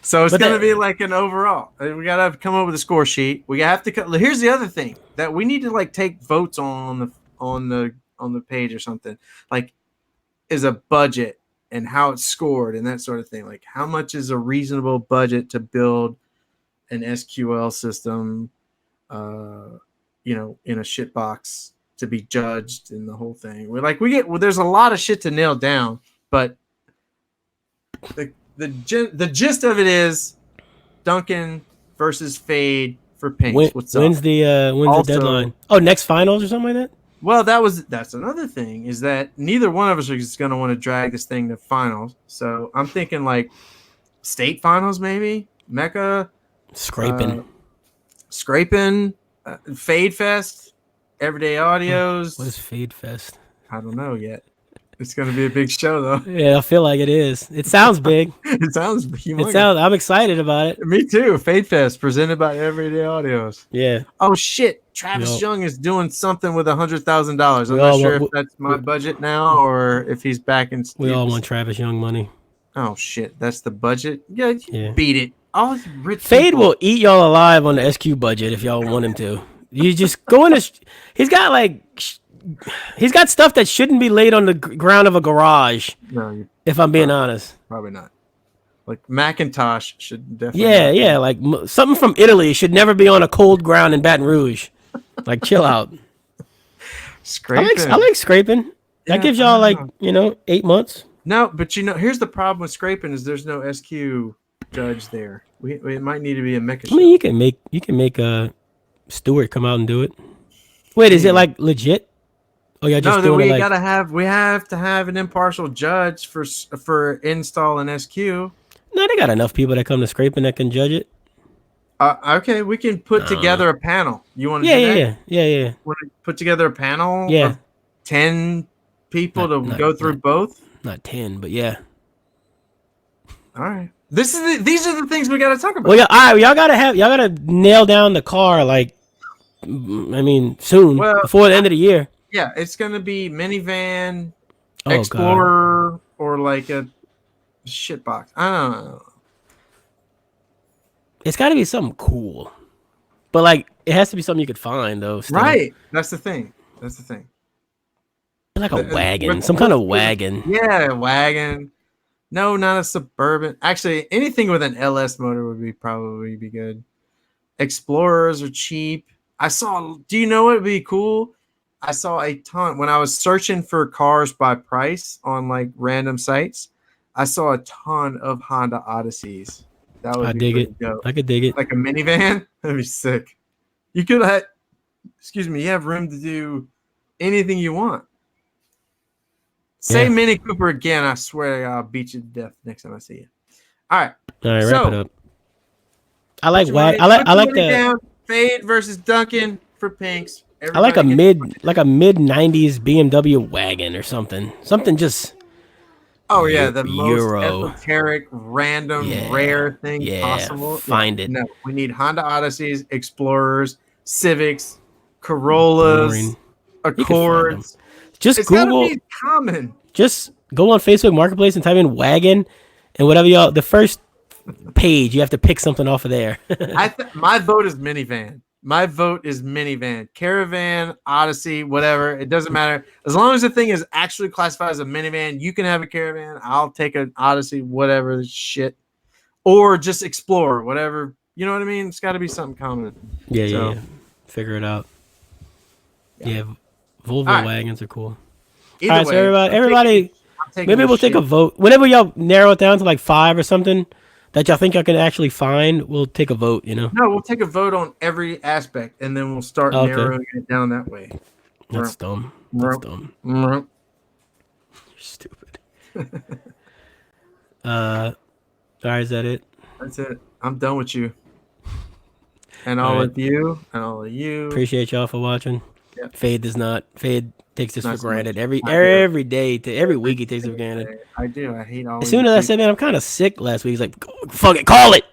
Speaker 1: So it's going to be like an overall. We got to come up with a score sheet. We have to. Here's the other thing that we need to take votes on the page or something. Is a budget and how it's scored and that sort of thing. Like how much is a reasonable budget to build an SQL system? In a shit box to be judged and the whole thing. There's a lot of shit to nail down, but the gist of it is Duncan versus Fade for for Pinks. What's
Speaker 2: when's
Speaker 1: up?
Speaker 2: The deadline? Oh, next finals or something like that?
Speaker 1: Well, that's another thing, is that neither one of us is going to want to drag this thing to finals. So I'm thinking like state finals, maybe Mecca,
Speaker 2: Scraping,
Speaker 1: Fade Fest, Everyday Audios.
Speaker 2: What is Fade Fest?
Speaker 1: I don't know yet. It's going to be a big show, though.
Speaker 2: Yeah, I feel like it is. It sounds big.
Speaker 1: It sounds humongous.
Speaker 2: I'm excited about it.
Speaker 1: Me too. Fade Fest presented by Everyday Audios.
Speaker 2: Yeah.
Speaker 1: Oh shit! Travis Young is doing something with $100,000. I'm not sure if that's my budget now or if he's back in.
Speaker 2: We all want Travis Young money.
Speaker 1: Oh shit! That's the budget. Yeah. Beat it. All rich
Speaker 2: Fade
Speaker 1: people
Speaker 2: will eat y'all alive on the SQ budget if y'all want him to. You just go in. He's got stuff that shouldn't be laid on the ground of a garage.
Speaker 1: No,
Speaker 2: if I'm being honest,
Speaker 1: probably not. Like Macintosh should definitely.
Speaker 2: Yeah. Like something from Italy should never be on a cold ground in Baton Rouge. Like, chill out.
Speaker 1: Scraping.
Speaker 2: I like scraping. That gives y'all 8 months.
Speaker 1: No, but here's the problem with scraping is there's no SQ judge there. We might need to be a mecha show.
Speaker 2: I mean, you can make a Stewart come out and do it. Wait, is it like legit? Oh yeah, just
Speaker 1: we have to have an impartial judge for install and SQ.
Speaker 2: No, they got enough people that come to scraping that can judge it.
Speaker 1: Okay, we can put together a panel. You want to do that?
Speaker 2: Yeah.
Speaker 1: Want to put together a panel?
Speaker 2: Yeah.
Speaker 1: Of 10 people to go through both?
Speaker 2: Not 10, but yeah.
Speaker 1: All right. These are the things we got to talk about.
Speaker 2: Well, yeah, all right, y'all gotta nail down the car soon, before the end of the year.
Speaker 1: Yeah, it's gonna be minivan, Explorer, or like a shit box. I don't know.
Speaker 2: It's got to be something cool, but it has to be something you could find though. Still.
Speaker 1: Right, that's the thing.
Speaker 2: Like a wagon, some kind of wagon.
Speaker 1: Yeah, wagon. No, not a Suburban. Actually, anything with an LS motor would probably be good. Explorers are cheap. Do you know what would be cool? I saw a ton when I was searching for cars by price on like random sites. I saw a ton of Honda Odysseys. That would be pretty dope.
Speaker 2: I could dig it.
Speaker 1: Like a minivan. That'd be sick. You could have. You have room to do anything you want. Say Mini Cooper again. I swear I'll beat you to death next time I see you. All right.
Speaker 2: Wrap it up. I like the
Speaker 1: Fade versus Duncan for Pinks.
Speaker 2: I like a mid 90s BMW wagon or something. Something just.
Speaker 1: Oh yeah, the most esoteric, random, rare thing possible.
Speaker 2: Find it.
Speaker 1: No, we need Honda Odysseys, Explorers, Civics, Corollas, Accords.
Speaker 2: Just
Speaker 1: it's
Speaker 2: Google.
Speaker 1: Gotta be common.
Speaker 2: Just go on Facebook Marketplace and type in wagon, and whatever the first page you have to pick something off of there.
Speaker 1: My vote is minivan. Caravan, Odyssey, whatever. It doesn't matter. As long as the thing is actually classified as a minivan, you can have a Caravan. I'll take an Odyssey, whatever shit. Or just Explorer, whatever. You know what I mean? It's got to be something common.
Speaker 2: Yeah. Figure it out. Yeah. Volvo wagons are cool. All right, so everybody maybe we'll take a vote. Whenever y'all narrow it down to like 5 or something that y'all think y'all can actually find, we'll take a vote, No,
Speaker 1: we'll take a vote on every aspect, and then we'll start narrowing it down that way.
Speaker 2: That's dumb.
Speaker 1: You're
Speaker 2: stupid. All right, is that it?
Speaker 1: That's it. I'm done with you. And all of you.
Speaker 2: Appreciate y'all for watching.
Speaker 1: Yep.
Speaker 2: Fade takes this for granted every day. Every week he takes it for granted.
Speaker 1: I do. I hate all.
Speaker 2: As soon as I said, man, I'm kind of sick last week, he's like, fuck it, call it.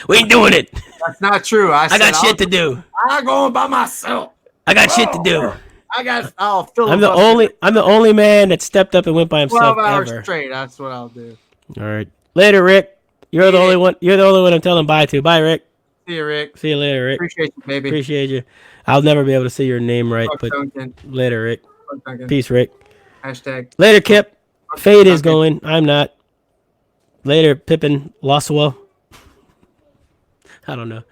Speaker 2: We ain't doing it.
Speaker 1: That's not true. I
Speaker 2: got shit to do.
Speaker 1: I'm going by myself.
Speaker 2: I got shit to do.
Speaker 1: I'm
Speaker 2: the only man that stepped up and went by himself
Speaker 1: 12 hours
Speaker 2: ever.
Speaker 1: straight. That's what I'll do.
Speaker 2: All right. Later, Rick. You're the only one. You're the only one I'm telling bye to. Bye, Rick.
Speaker 1: See you, Rick.
Speaker 2: See you later, Rick.
Speaker 1: Appreciate you, baby.
Speaker 2: Appreciate you. I'll never be able to say your name right, but
Speaker 1: Duncan.
Speaker 2: later, Rick. Peace, Rick.
Speaker 1: Hashtag.
Speaker 2: Later, Kip. Fade is going. I'm not. Later, Pippin. Loswell. I don't know.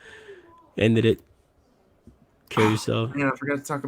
Speaker 2: Ended it. Kill yourself.
Speaker 1: Man, I forgot to talk about